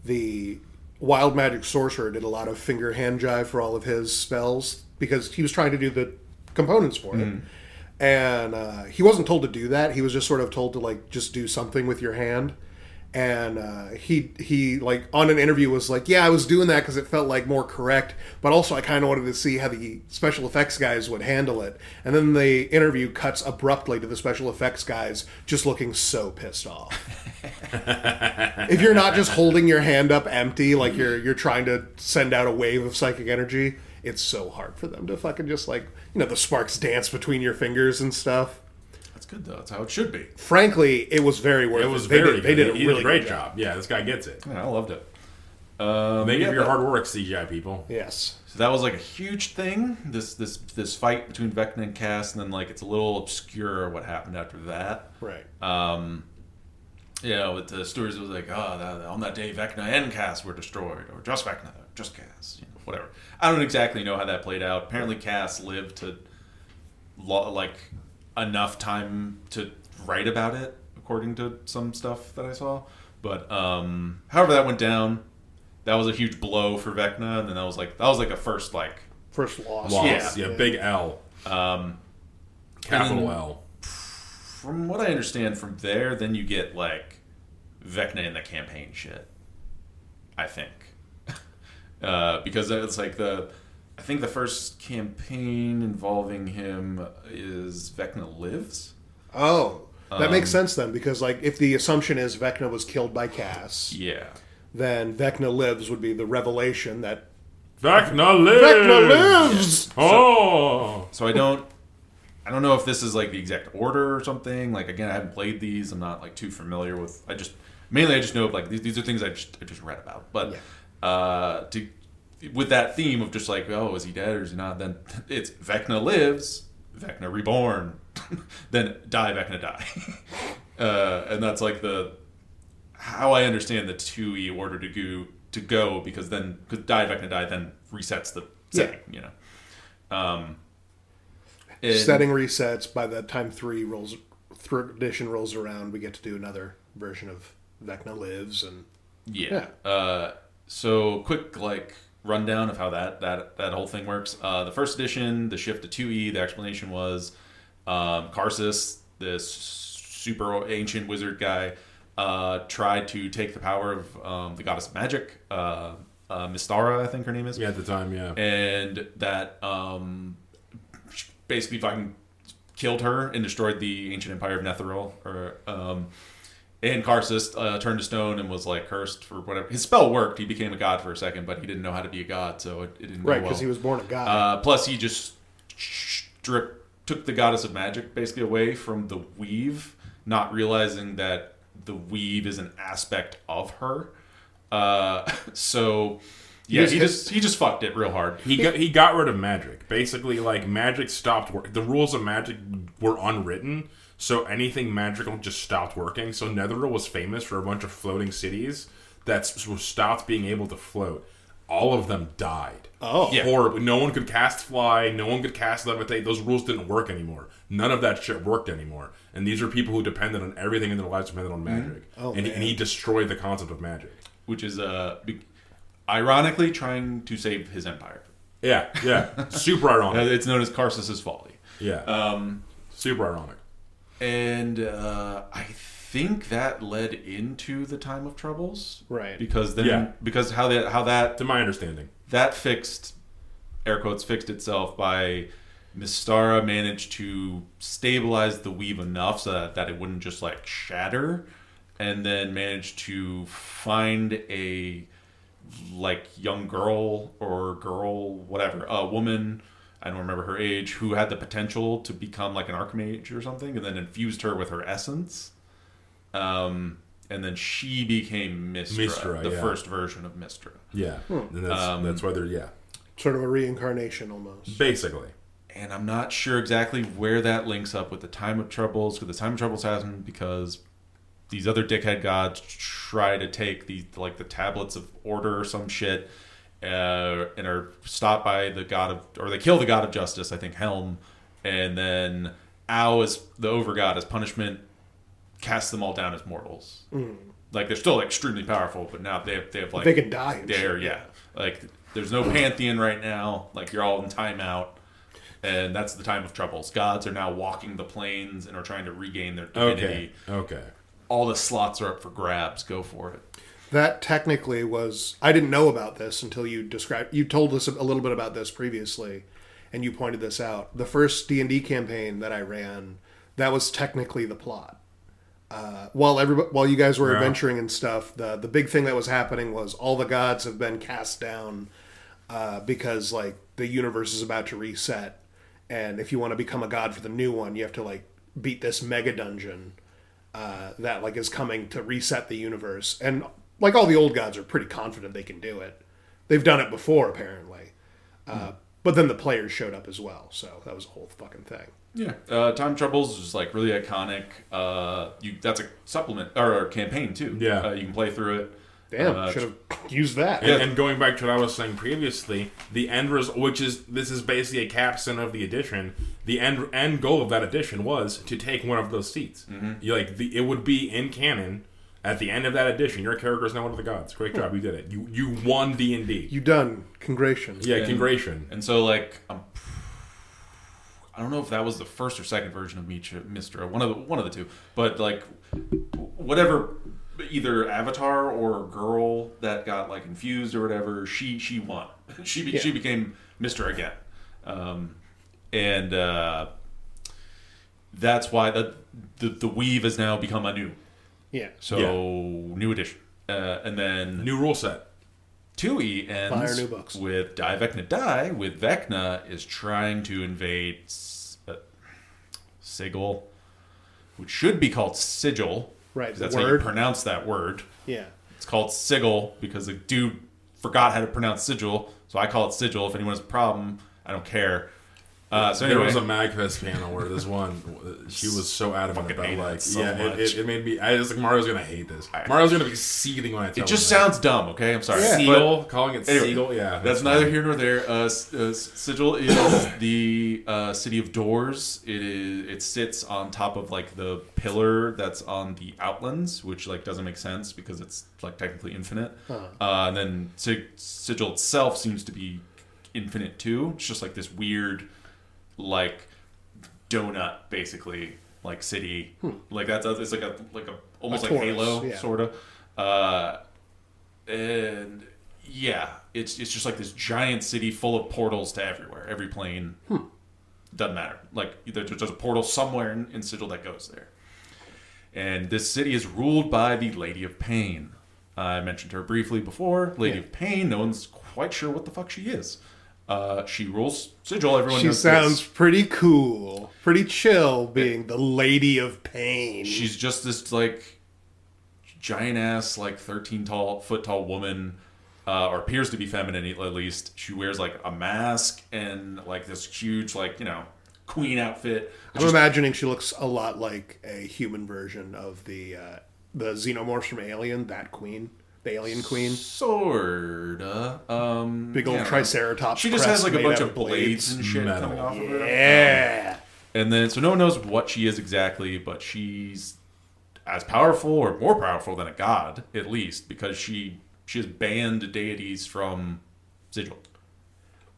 the wild magic sorcerer did a lot of finger hand jive for all of his spells because he was trying to do the components for it. And he wasn't told to do that. He was just sort of told to like just do something with your hand. And he like on an interview was like, yeah, I was doing that because it felt like more correct, but also I kind of wanted to see how the special effects guys would handle it. And then the interview cuts abruptly to the special effects guys just looking so pissed off. If you're not just holding your hand up empty, like you're trying to send out a wave of psychic energy, it's so hard for them to fucking just like, the sparks dance between your fingers and stuff. Good though. That's how it should be. Frankly, it was very worth it. It was They very good. did a He really did a great good job. Yeah, this guy gets it. Yeah, I loved it. Thank you for your hard work, CGI people. Yes. So that was like a huge thing. This fight between Vecna and Kas, and then like it's a little obscure what happened after that. Right. With the stories, it was like, on that day, Vecna and Kas were destroyed, or just Vecna, or just Kas, whatever. I don't exactly know how that played out. Apparently, Kas lived to enough time to write about it, according to some stuff that I saw. But however that went down, that was a huge blow for Vecna, and then that was like a first loss. Yeah, big L. Capital L. From what I understand from there, then you get like Vecna in the campaign shit, I think. Because it's like I think the first campaign involving him is Vecna Lives. Oh, that makes sense then, because like if the assumption is Vecna was killed by Kas, then Vecna Lives would be the revelation that Vecna lives. Vecna lives. Yeah. Oh, so I don't know if this is like the exact order or something. Like again, I haven't played these. I'm not like too familiar with. I just know like these are things I just read about. But with that theme of just like, oh, is he dead or is he not? Then it's Vecna lives, Vecna reborn, then die, Vecna die. And that's like how I understand the 2E order to go, because die, Vecna die, then resets the setting, you know. Setting resets by the time 3 edition rolls around. We get to do another version of Vecna lives, and so quick rundown of how that whole thing works. The first edition, the shift to 2E, the explanation was Karsus, this super ancient wizard guy, tried to take the power of the goddess of magic, Mystara, I think her name is. Yeah, at the time, yeah. And that basically fucking killed her and destroyed the ancient empire of Netheril. And Karsus turned to stone and was like cursed for whatever. His spell worked. He became a god for a second, but he didn't know how to be a god, so it didn't go well. Right, because he was born a god. Plus, he just took the goddess of magic basically away from the weave, not realizing that the weave is an aspect of her. So yeah, he just fucked it real hard. He got rid of magic. Basically, like, magic stopped working. The rules of magic were unwritten, so anything magical just stopped working. So Netheril was famous for a bunch of floating cities that stopped being able to float. All of them died. Oh. Yeah. Horribly. No one could cast fly. No one could cast levitate. Those rules didn't work anymore. None of that shit worked anymore. And these are people who depended on everything in their lives depended on magic. Oh, and he destroyed the concept of magic. Which is ironically trying to save his empire. Yeah. Super ironic. It's known as Karsus' Folly. Yeah. Super ironic. And I think that led into the Time of Troubles, Right. Because how that To my understanding. that fixed, air quotes, fixed itself by Mystara managed to stabilize the weave enough so that it wouldn't just like shatter, and then managed to find a young girl or whatever, a woman, I don't remember her age, who had the potential to become like an archmage or something, and then infused her with her essence. And then she became Mystra, the first version of Mystra. Yeah. And that's why they're, Sort of a reincarnation almost. Basically. And I'm not sure exactly where that links up with the Time of Troubles, because the Time of Troubles happened because these other dickhead gods try to take the tablets of order or some shit, and are stopped by they kill the god of justice, I think Helm, and then Au, as the overgod, as punishment, casts them all down as mortals. Like, they're still extremely powerful, but now they have like, they can die. Like, there's no pantheon right now. Like, you're all in timeout. And that's the Time of Troubles. Gods are now walking the plains and are trying to regain their divinity. Okay. All the slots are up for grabs. Go for it. That technically was... I didn't know about this until you told us a little bit about this previously, and you pointed this out. The first D&D campaign that I ran, that was technically the plot. While you guys were adventuring and stuff, the big thing that was happening was all the gods have been cast down because like the universe is about to reset, and if you want to become a god for the new one, you have to like beat this mega dungeon that like is coming to reset the universe. And like all the old gods are pretty confident they can do it. They've done it before apparently, but then the players showed up as well, so that was a whole fucking thing. Yeah, Time Troubles is like really iconic. That's a supplement or a campaign too. Yeah, you can play through it. Damn, should have used that. And going back to what I was saying previously, the end result, this is basically a capstone of the edition. The end goal of that edition was to take one of those seats. It would be in canon. At the end of that edition, your character is now one of the gods. Great job, you did it. You won D&D. You done. Congratulations. Yeah, congratulations. And so like I don't know if that was the first or second version of Mystra, one of the two, but like whatever, either avatar or girl that got like infused or whatever, she won. She became Mystra again, and that's why the weave has now become anew. Yeah. So new edition, and then new rule set. 2E ends new books. with Die Vecna Die, with Vecna is trying to invade Sigil, which should be called Sigil. Right, That's how you pronounce that word. Yeah. It's called Sigil because the dude forgot how to pronounce Sigil, So I call it Sigil. If anyone has a problem, I don't care. So there anyway, was a MagFest panel where this one, she was so adamant Fucking about hate it like, so yeah, much. it made me. I was like, Mario's gonna hate this. Mario's gonna be seething when I tell it him just that. sounds dumb. Okay, I'm sorry. Yeah. Seagull, calling it Anyway, Seagull, yeah. That's neither here nor there. Sigil is the city of doors. It sits on top of like the pillar that's on the Outlands, which like doesn't make sense because it's like technically infinite. And then Sigil itself seems to be infinite too. It's just like this weird, like donut, basically, like city. Like it's like a almost like torus, Halo yeah. sort of. And yeah, it's just like this giant city full of portals to everywhere. Every plane doesn't matter. Like there's a portal somewhere in Sigil that goes there. And this city is ruled by the Lady of Pain. I mentioned her briefly before. Lady of Pain. No one's quite sure what the fuck she is. She rules Sigil. Everyone She knows sounds this. pretty cool, pretty chill, being the Lady of Pain. She's just this like giant ass, like 13-foot tall woman, or appears to be feminine at least. She wears like a mask and like this huge, like, you know, queen outfit. I'm imagining she looks a lot like a human version of the xenomorphs from Alien, that queen, the alien queen. Sorta. Big old yeah. triceratops. She just crest has like a made bunch out of blades and shit Metal. coming off of her. Yeah. And then, so no one knows what she is exactly, but she's as powerful or more powerful than a god, at least, because she has banned deities from Sigil.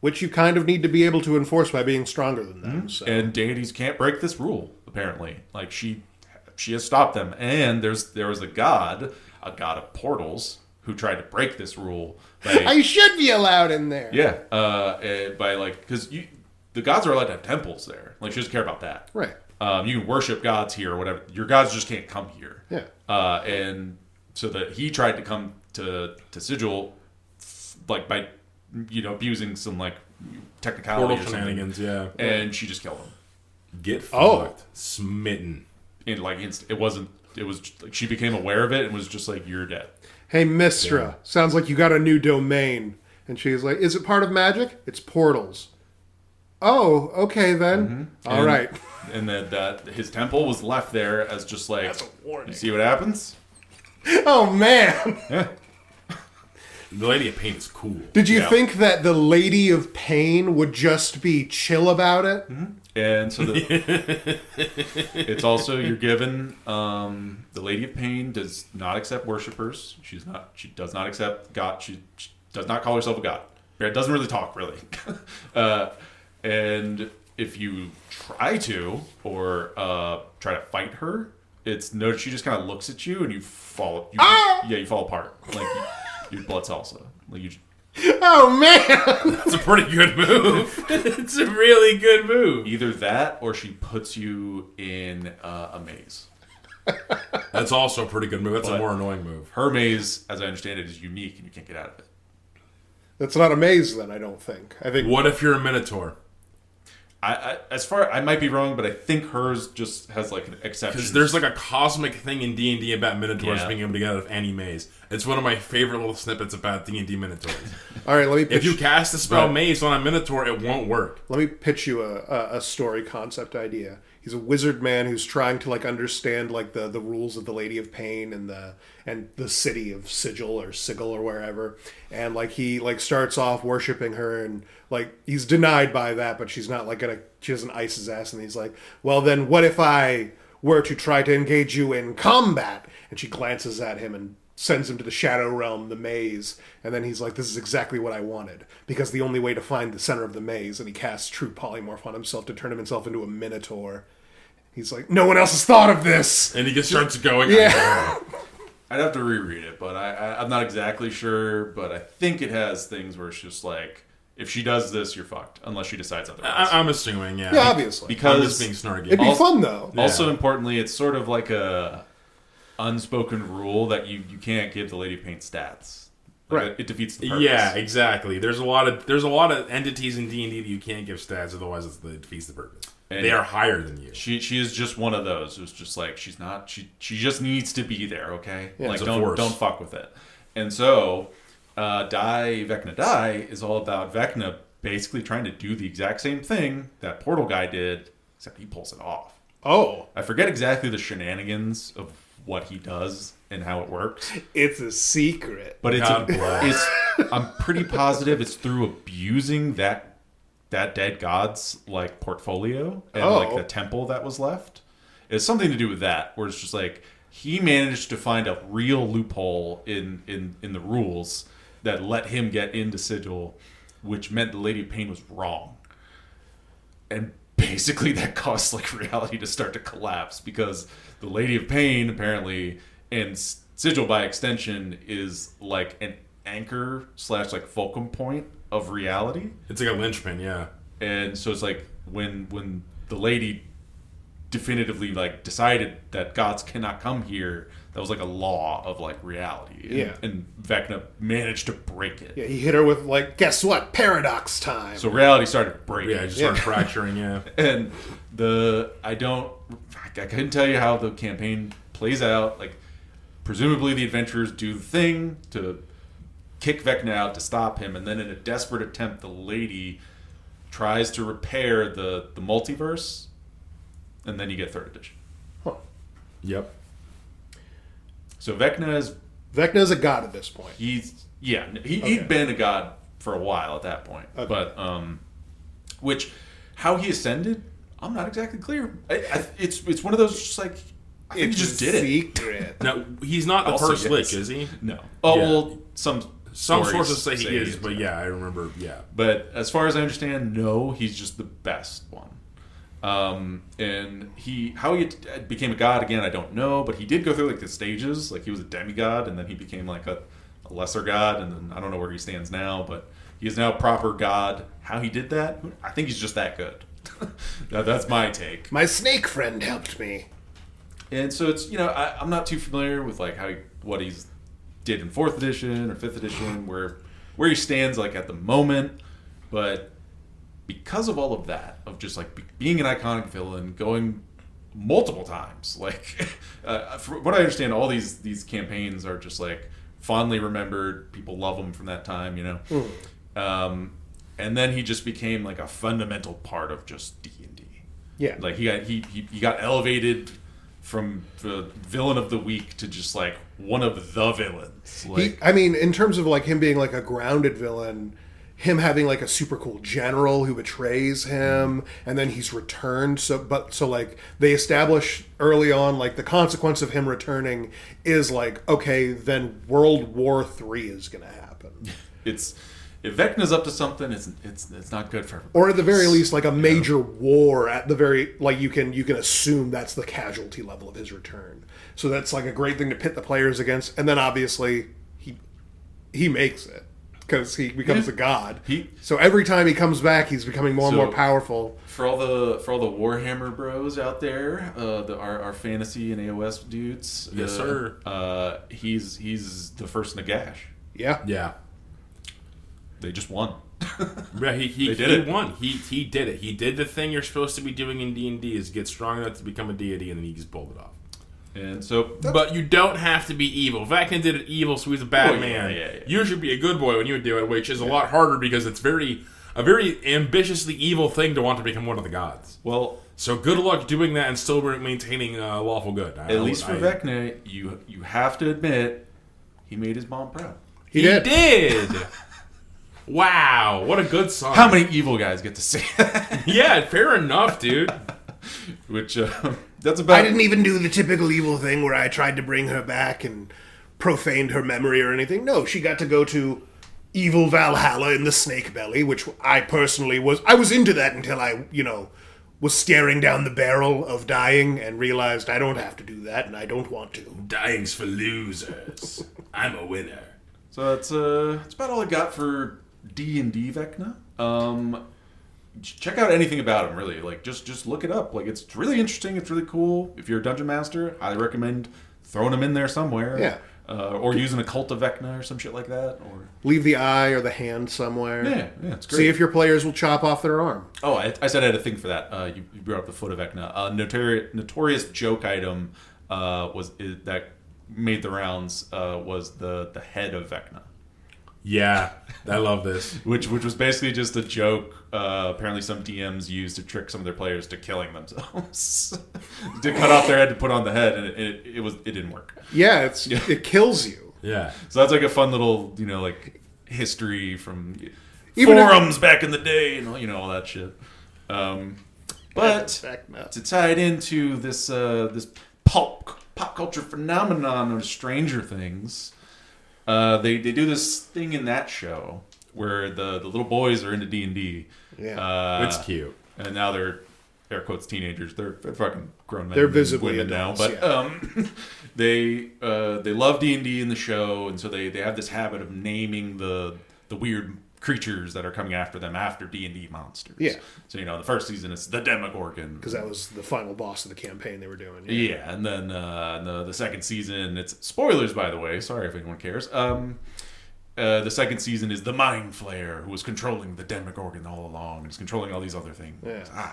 Which you kind of need to be able to enforce by being stronger than them. So. And deities can't break this rule, apparently. Like, she has stopped them. And there was a god of portals, who tried to break this rule. I should be allowed in there. Yeah, by like, because the gods are allowed to have temples there. Like, she doesn't care about that. Right. You can worship gods here or whatever. Your gods just can't come here. Yeah. And so that he tried to come to Sigil, like by, you know, abusing some like technicality Portal or something. shenanigans, yeah. And she just killed him. Get Oh. fucked. Smitten. And like it was just, like, she became aware of it and was just like, you're dead. Hey, Mistra, sounds like you got a new domain. And she's like, is it part of magic? It's portals. Oh, okay then. All right. And that his temple was left there as just like, That's a warning. you see what happens? Oh, man. Yeah. The Lady of Pain is cool. Did you Yeah. think that the Lady of Pain would just be chill about it? And so it's also, you're given, the Lady of Pain does not accept worshippers. She does not accept God. She does not call herself a god. It doesn't really talk, really. And if you try to, or try to fight her, she just kind of looks at you and you fall. You fall apart. Like your blood salsa. Like you. Oh, man. That's a pretty good move. It's a really good move. Either that, or she puts you in a maze. That's also a pretty good move. That's a But- more annoying move. Her maze, as I understand it, is unique and you can't get out of it. That's not a maze, then, I don't think. I think. What if you're a Minotaur? I might be wrong, but I think hers just has like an exception. Because there's like a cosmic thing in D&D about Minotaurs Yeah. being able to get out of any maze. It's one of my favorite little snippets about D&D Minotaurs. All right, let me pitch, If you cast the spell Right. maze on a Minotaur, it won't work. let me pitch you a story concept idea. He's a wizard man who's trying to like understand like the rules of the Lady of Pain and the city of Sigil or wherever, and like he like starts off worshiping her and like he's denied by that, but she's not like she doesn't ice his ass, and he's like, well then what if I were to try to engage you in combat? And she glances at him and sends him to the Shadow Realm, the maze, and then he's like, this is exactly what I wanted, because the only way to find the center of the maze, and he casts True Polymorph on himself to turn himself into a Minotaur. He's like, no one else has thought of this! And he just starts going. Yeah. I'd have to reread it, but I'm not exactly sure. But I think it has things where it's just like, if she does this, you're fucked, unless she decides otherwise. I'm assuming, yeah. Yeah, obviously. I'm Because just being snarky. It'd be fun, though. also importantly, it's sort of like a unspoken rule that you can't give the Lady of Pain stats. Like, Right. It defeats the purpose. Yeah, exactly. There's a lot of entities in D&D that you can't give stats, otherwise it defeats the purpose. And they are higher than you. She is just one of those who's just like, she's not, she just needs to be there, okay? Yeah. Like It's a force. don't fuck with it. And so Vecna Die is all about Vecna basically trying to do the exact same thing that Portal Guy did, except he pulls it off. Oh. I forget exactly the shenanigans of what he does and how it works. It's a secret. But God bless. I'm pretty positive it's through abusing that dead god's like portfolio and like the temple that was left. It's something to do with that, where it's just like he managed to find a real loophole in the rules that let him get into Sigil, which meant the Lady of Pain was wrong. And basically that caused like reality to start to collapse, because the Lady of Pain apparently, and Sigil by extension, is like an anchor / like fulcrum point of reality. It's like a linchpin, yeah. And so it's like when the lady definitively like decided that gods cannot come here, that was like a law of like reality. And Vecna managed to break it. Yeah, he hit her with like, guess what? Paradox time. So reality started breaking. Yeah, it just started fracturing, yeah. And I couldn't tell you how the campaign plays out. Like, presumably the adventurers do the thing to kick Vecna out to stop him, and then in a desperate attempt, the lady tries to repair the multiverse, and then you get 3rd edition. Yep. So Vecna's a god at this point. He'd been a god for a while at that point. Okay. But how he ascended, I'm not exactly clear. It's one of those just like I think he just did it. No, he's not the first lick, is he? No. Oh well, some sources say he is, but yeah, I remember. Yeah. But as far as I understand, no, he's just the best one. And how he became a god again, I don't know, but he did go through like the stages. Like he was a demigod, and then he became like a lesser god, and then I don't know where he stands now, but he is now a proper god. How he did that, I think he's just that good. That's my take. My snake friend helped me. And so it's, I'm not too familiar with like what he's did in 4th edition or 5th edition, where he stands like at the moment, but because of all of that, of just like being an iconic villain, going multiple times, like from what I understand, all these campaigns are just like fondly remembered. People love them from that time, and then he just became like a fundamental part of just D&D. Yeah, like he got elevated from the villain of the week to just like one of the villains. Like, in terms of like him being like a grounded villain, him having like a super cool general who betrays him, and then he's returned. So like they establish early on like the consequence of him returning is like, okay, then World War III is going to happen. If Vecna's up to something, it's not good for everybody. Or at the very least, like a major war at the very, like you can assume that's the casualty level of his return. So that's like a great thing to pit the players against. And then obviously he makes it because he becomes the god. So every time he comes back, he's becoming more and more powerful. For all the Warhammer bros out there, our fantasy and AOS dudes, yes sir. He's the first Nagash. Yeah. They just won. Yeah, he won. He did it. He did the thing you're supposed to be doing in D&D, is get strong enough to become a deity, and then he just pulled it off. And so, but you don't have to be evil. Vecna did it evil, so he's a bad man. Yeah. You should be a good boy when you do it, which is a lot harder because it's a very ambitiously evil thing to want to become one of the gods. Well, so good luck doing that and still maintaining lawful good. At least for Vecna, you have to admit he made his mom proud. He did. Wow, what a good song. How many evil guys get to say that? Yeah, fair enough, dude. Which, that's about... I didn't even do the typical evil thing where I tried to bring her back and profaned her memory or anything. No, she got to go to evil Valhalla in the snake belly, which I personally was into that until I, was staring down the barrel of dying and realized I don't have to do that and I don't want to. Dying's for losers. I'm a winner. So that's about all I got for D&D Vecna. Check out anything about him, really. Like, just look it up. Like, it's really interesting. It's really cool. If you're a dungeon master, I recommend throwing him in there somewhere. Yeah. Or using a cult of Vecna or some shit like that. Or leave the eye or the hand somewhere. Yeah, it's great. See if your players will chop off their arm. Oh, I said I had a thing for that. You brought up the foot of Vecna. Notorious joke item that made the rounds was the head of Vecna. Yeah, I love this. which was basically just a joke. Apparently, some DMs used to trick some of their players to killing themselves, to cut off their head to put on the head, and it didn't work. Yeah, it kills you. Yeah. So that's like a fun little like history from Even forums back in the day, and all that shit. But Vecna. to tie it into this this pop culture phenomenon of Stranger Things, they do this thing in that show where the little boys are into D&D. Yeah, It's cute. And now they're air quotes teenagers. They're fucking grown men. They're and visibly women now, adults, but they love D&D in the show, and so they have this habit of naming the weird creatures that are coming after them after D&D monsters. Yeah. So the first season it's the Demogorgon, because that was the final boss of the campaign they were doing. yeah, and then the second season, it's spoilers by the way. Sorry if anyone cares. The second season is the Mind Flayer, who was controlling the Demogorgon all along and is controlling all these other things. Yeah.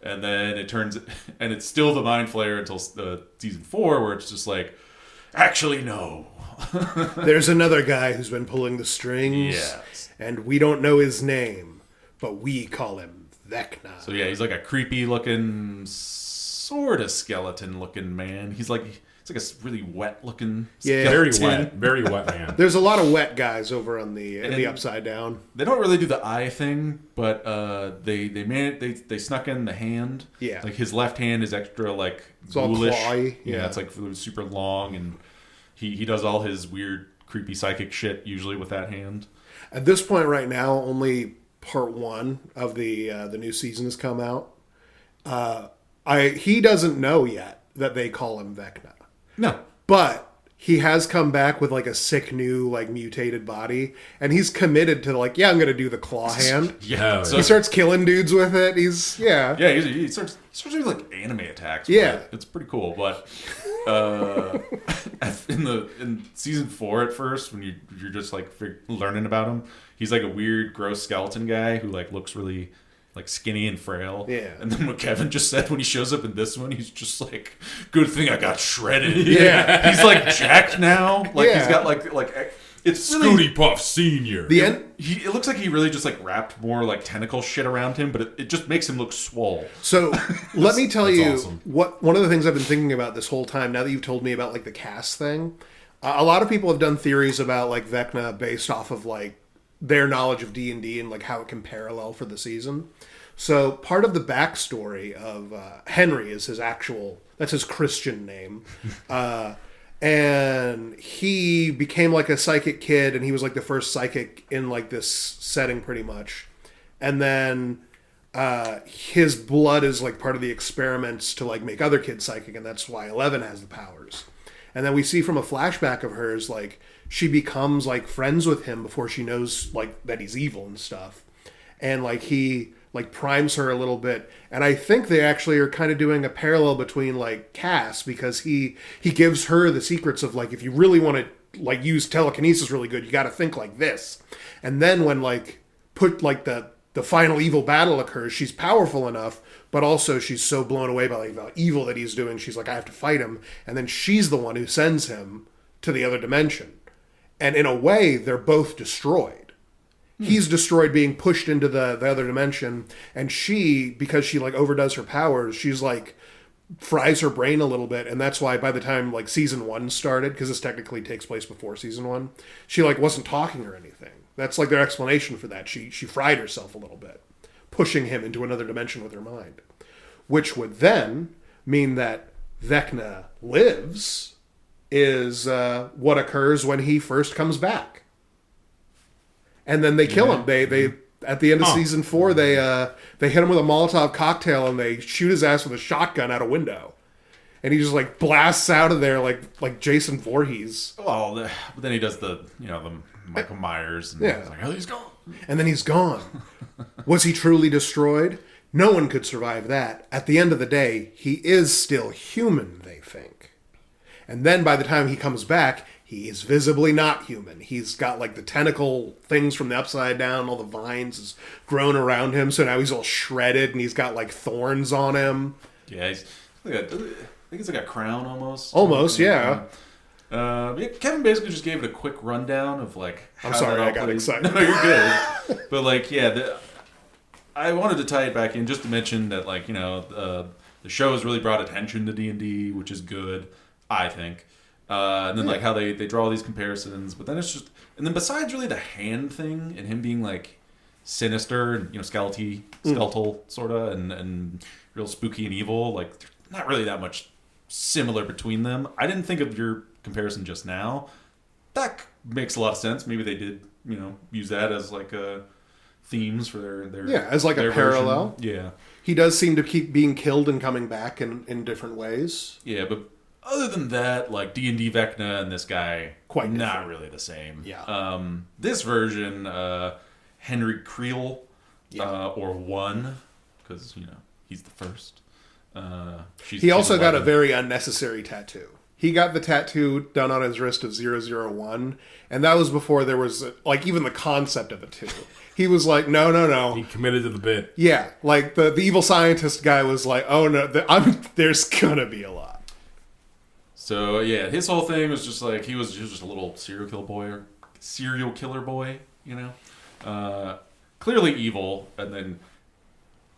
And then it's still the Mind Flayer until season 4, where it's just like, actually no. There's another guy who's been pulling the strings, Yes. and we don't know his name, but we call him Vecna. So yeah, he's like a creepy looking, sort of skeleton looking man. He's like a really wet looking Very skeleton. very wet man. There's a lot of wet guys over on in the Upside Down. They don't really do the eye thing, but they snuck in the hand. Yeah. Like his left hand is extra like It's all ghoulish. clawy. Yeah, Yeah. it's like super long, and he does all his weird creepy psychic shit usually with that hand. At this point right now, only part 1 of the new season has come out. He doesn't know yet that they call him Vecna. No. But he has come back with like a sick new like mutated body, and he's committed to like, yeah, I'm gonna do the claw hand. Yeah. So- He starts killing dudes with it. Yeah, he starts doing like anime attacks. Yeah. with it. It's pretty cool. But in season 4, at first, when you're just like learning about him, he's like a weird, gross skeleton guy who like looks really like skinny and frail. Yeah. And then what Kevin just said when he shows up in this one, he's just like, "Good thing I got shredded." Yeah. He's like jacked now. Like Yeah. he's got like it's really, Scooty Puff Senior. The end. it looks like he really just like wrapped more like tentacle shit around him, but it just makes him look swole. So let me tell you awesome. one of the things I've been thinking about this whole time. Now that you've told me about like the Kas thing, a lot of people have done theories about like Vecna based off of like their knowledge of D&D and like how it can parallel for the season. So part of the backstory of Henry is that's his Christian name. And he became like a psychic kid, and he was like the first psychic in like this setting pretty much. And then his blood is like part of the experiments to like make other kids psychic, and that's why 11 has the powers. And then we see from a flashback of hers, like she becomes like friends with him before she knows like that he's evil and stuff. And like he like primes her a little bit, and I think they actually are kind of doing a parallel between like Kas, because he gives her the secrets of like, if you really want to like use telekinesis really good, you got to think like this. And then when like put like the final evil battle occurs, she's powerful enough, but also she's so blown away by like the evil that he's doing, she's like, I have to fight him. And then she's the one who sends him to the other dimension, and in a way they're both destroyed. He's destroyed being pushed into the other dimension, and she, because she like overdoes her powers, she's like fries her brain a little bit, and that's why by the time like season 1 started, because this technically takes place before season 1, she like wasn't talking or anything. That's like their explanation for that. She fried herself a little bit, pushing him into another dimension with her mind, which would then mean that Vecna lives is what occurs when he first comes back. And then they kill him. They at the end of season 4, they hit him with a Molotov cocktail, and they shoot his ass with a shotgun out a window, and he just like blasts out of there like Jason Voorhees. Well, but then he does the Michael Myers, and Yeah. he's like, "Oh, he's gone." And then he's gone. Was he truly destroyed? No one could survive that. At the end of the day, he is still human, they think. And then by the time he comes back, he is visibly not human. He's got like the tentacle things from the Upside Down, all the vines is grown around him, so now he's all shredded, and he's got like thorns on him. Yeah, I think it's like a crown almost. Almost, yeah. Yeah, Kevin basically just gave it a quick rundown of like. I'm sorry, I got excited. No, you're good. But like, yeah, I wanted to tie it back in just to mention that, like, the show has really brought attention to D&D, which is good, I think. And then like how they draw all these comparisons, but then it's just, and then besides really the hand thing and him being like sinister and skeletal sorta, and real spooky and evil, like not really that much similar between them. I didn't think of your comparison just now. That makes a lot of sense. Maybe they did, use that as like themes for their as like a parallel. Version. Yeah, he does seem to keep being killed and coming back in different ways. Yeah, but other than that, like D&D Vecna and this guy, quite not different. really the same. Yeah. This version, Henry Creel, or one, because he's the first. He also got a very unnecessary tattoo. He got the tattoo done on his wrist of 001, and that was before there was like even the concept of a 2. He was like, no. He committed to the bit. Yeah, like the evil scientist guy was like, oh no, there's gonna be a lot. So yeah, his whole thing was just like he was just a little serial killer boy, clearly evil, and then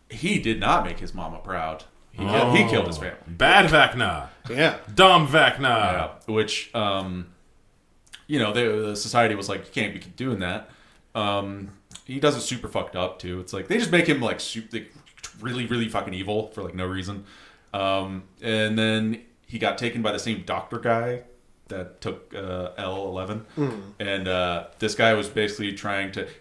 he did not make his mama proud. He killed his family. Bad Vecna. Yeah. Dumb Vecna. Yeah, which the society was like, you can't be doing that. He does it super fucked up too. It's like they just make him like really, really fucking evil for like no reason. And then he got taken by the same doctor guy that took L11, and this guy was basically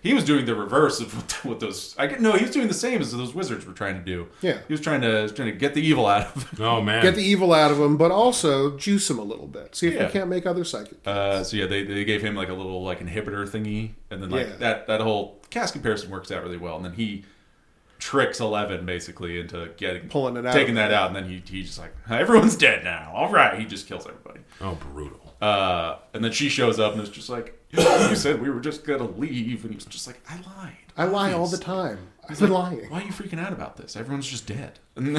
he was doing the reverse of what those. He was doing the same as those wizards were trying to do. Yeah, he was trying to get the evil out of him. Oh man, get the evil out of him, but also juice him a little bit. See if he can't make other psychic. They gave him like a little like inhibitor thingy, and then like that whole cast comparison works out really well, and then he tricks 11 basically into pulling it out, taking that out, and then he's just like, everyone's dead now. All right, he just kills everybody. Oh, brutal. And then she shows up and is just like, you said we were just gonna leave, and he was just like, I lied. I lie all the time. I've been lying. Why are you freaking out about this? Everyone's just dead. And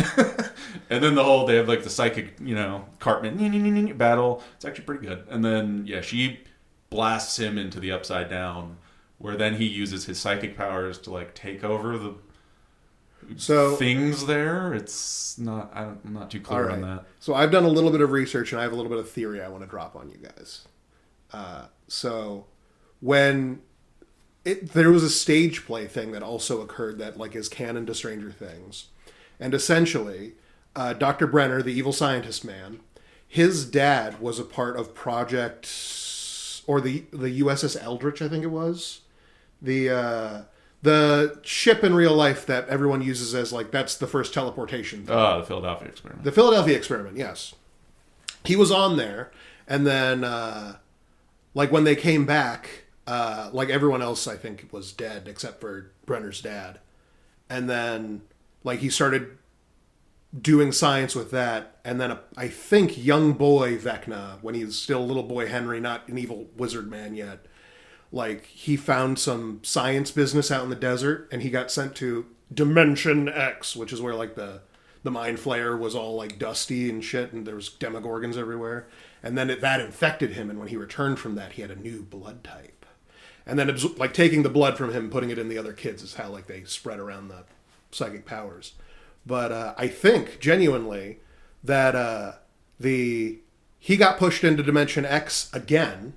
then they have like the psychic, Cartman battle. It's actually pretty good. And then she blasts him into the Upside Down, where then he uses his psychic powers to like take over the things there. It's not. I'm not too clear on that. So I've done a little bit of research and I have a little bit of theory I want to drop on you guys. So when there was a stage play thing that also occurred that like is canon to Stranger Things, and essentially, Dr. Brenner, the evil scientist man, his dad was a part of Project or the USS Eldritch, I think it was the ship in real life that everyone uses as like that's the first teleportation thing. The Philadelphia experiment. The Philadelphia experiment, yes. He was on there, and then like when they came back, like everyone else I think was dead except for Brenner's dad. And then like he started doing science with that, and then I think young boy Vecna, when he was still little boy Henry, not an evil wizard man yet, like he found some science business out in the desert, and he got sent to Dimension X, which is where like the Mind Flayer was all like dusty and shit, and there was demogorgons everywhere. And then that infected him, and when he returned from that, he had a new blood type. And then like taking the blood from him, putting it in the other kids is how like they spread around the psychic powers. But I think genuinely that he got pushed into Dimension X again.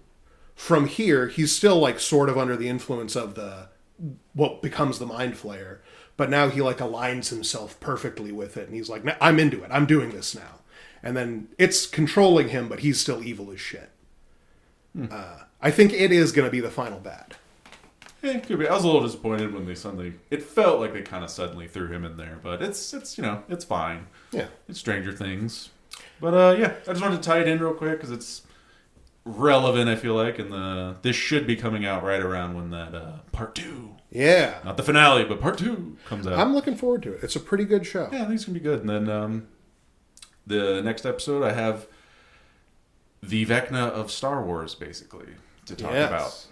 From here, he's still like sort of under the influence of what becomes the Mind Flayer, but now he like aligns himself perfectly with it, and he's like, I'm into it. I'm doing this now. And then it's controlling him, but he's still evil as shit. I think it is going to be the final bad. Yeah, it could be. I was a little disappointed when it felt like they kind of suddenly threw him in there, but it's it's fine. Yeah. It's Stranger Things. But I just wanted to tie it in real quick because it's relevant, I feel like, and this should be coming out right around when that part 2, not the finale, but part 2 comes out. I'm looking forward to it. It's a pretty good show. Yeah, I think it's gonna be good. And then the next episode, I have the Vecna of Star Wars, basically, to talk about.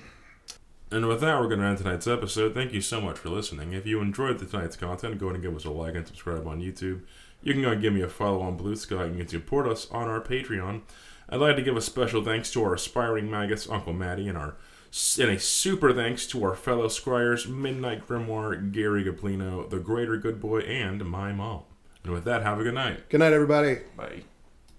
And with that, we're going to end tonight's episode. Thank you so much for listening. If you enjoyed tonight's content, go ahead and give us a like and subscribe on YouTube. You can go and give me a follow on Blue Sky, and you can support us on our Patreon. I'd like to give a special thanks to our aspiring maggots, Uncle Matty, and a super thanks to our fellow Scryers, MidniteGrimoire, GaryGoblino, the Greater Good Boy, and my mom. And with that, have a good night. Good night, everybody. Bye.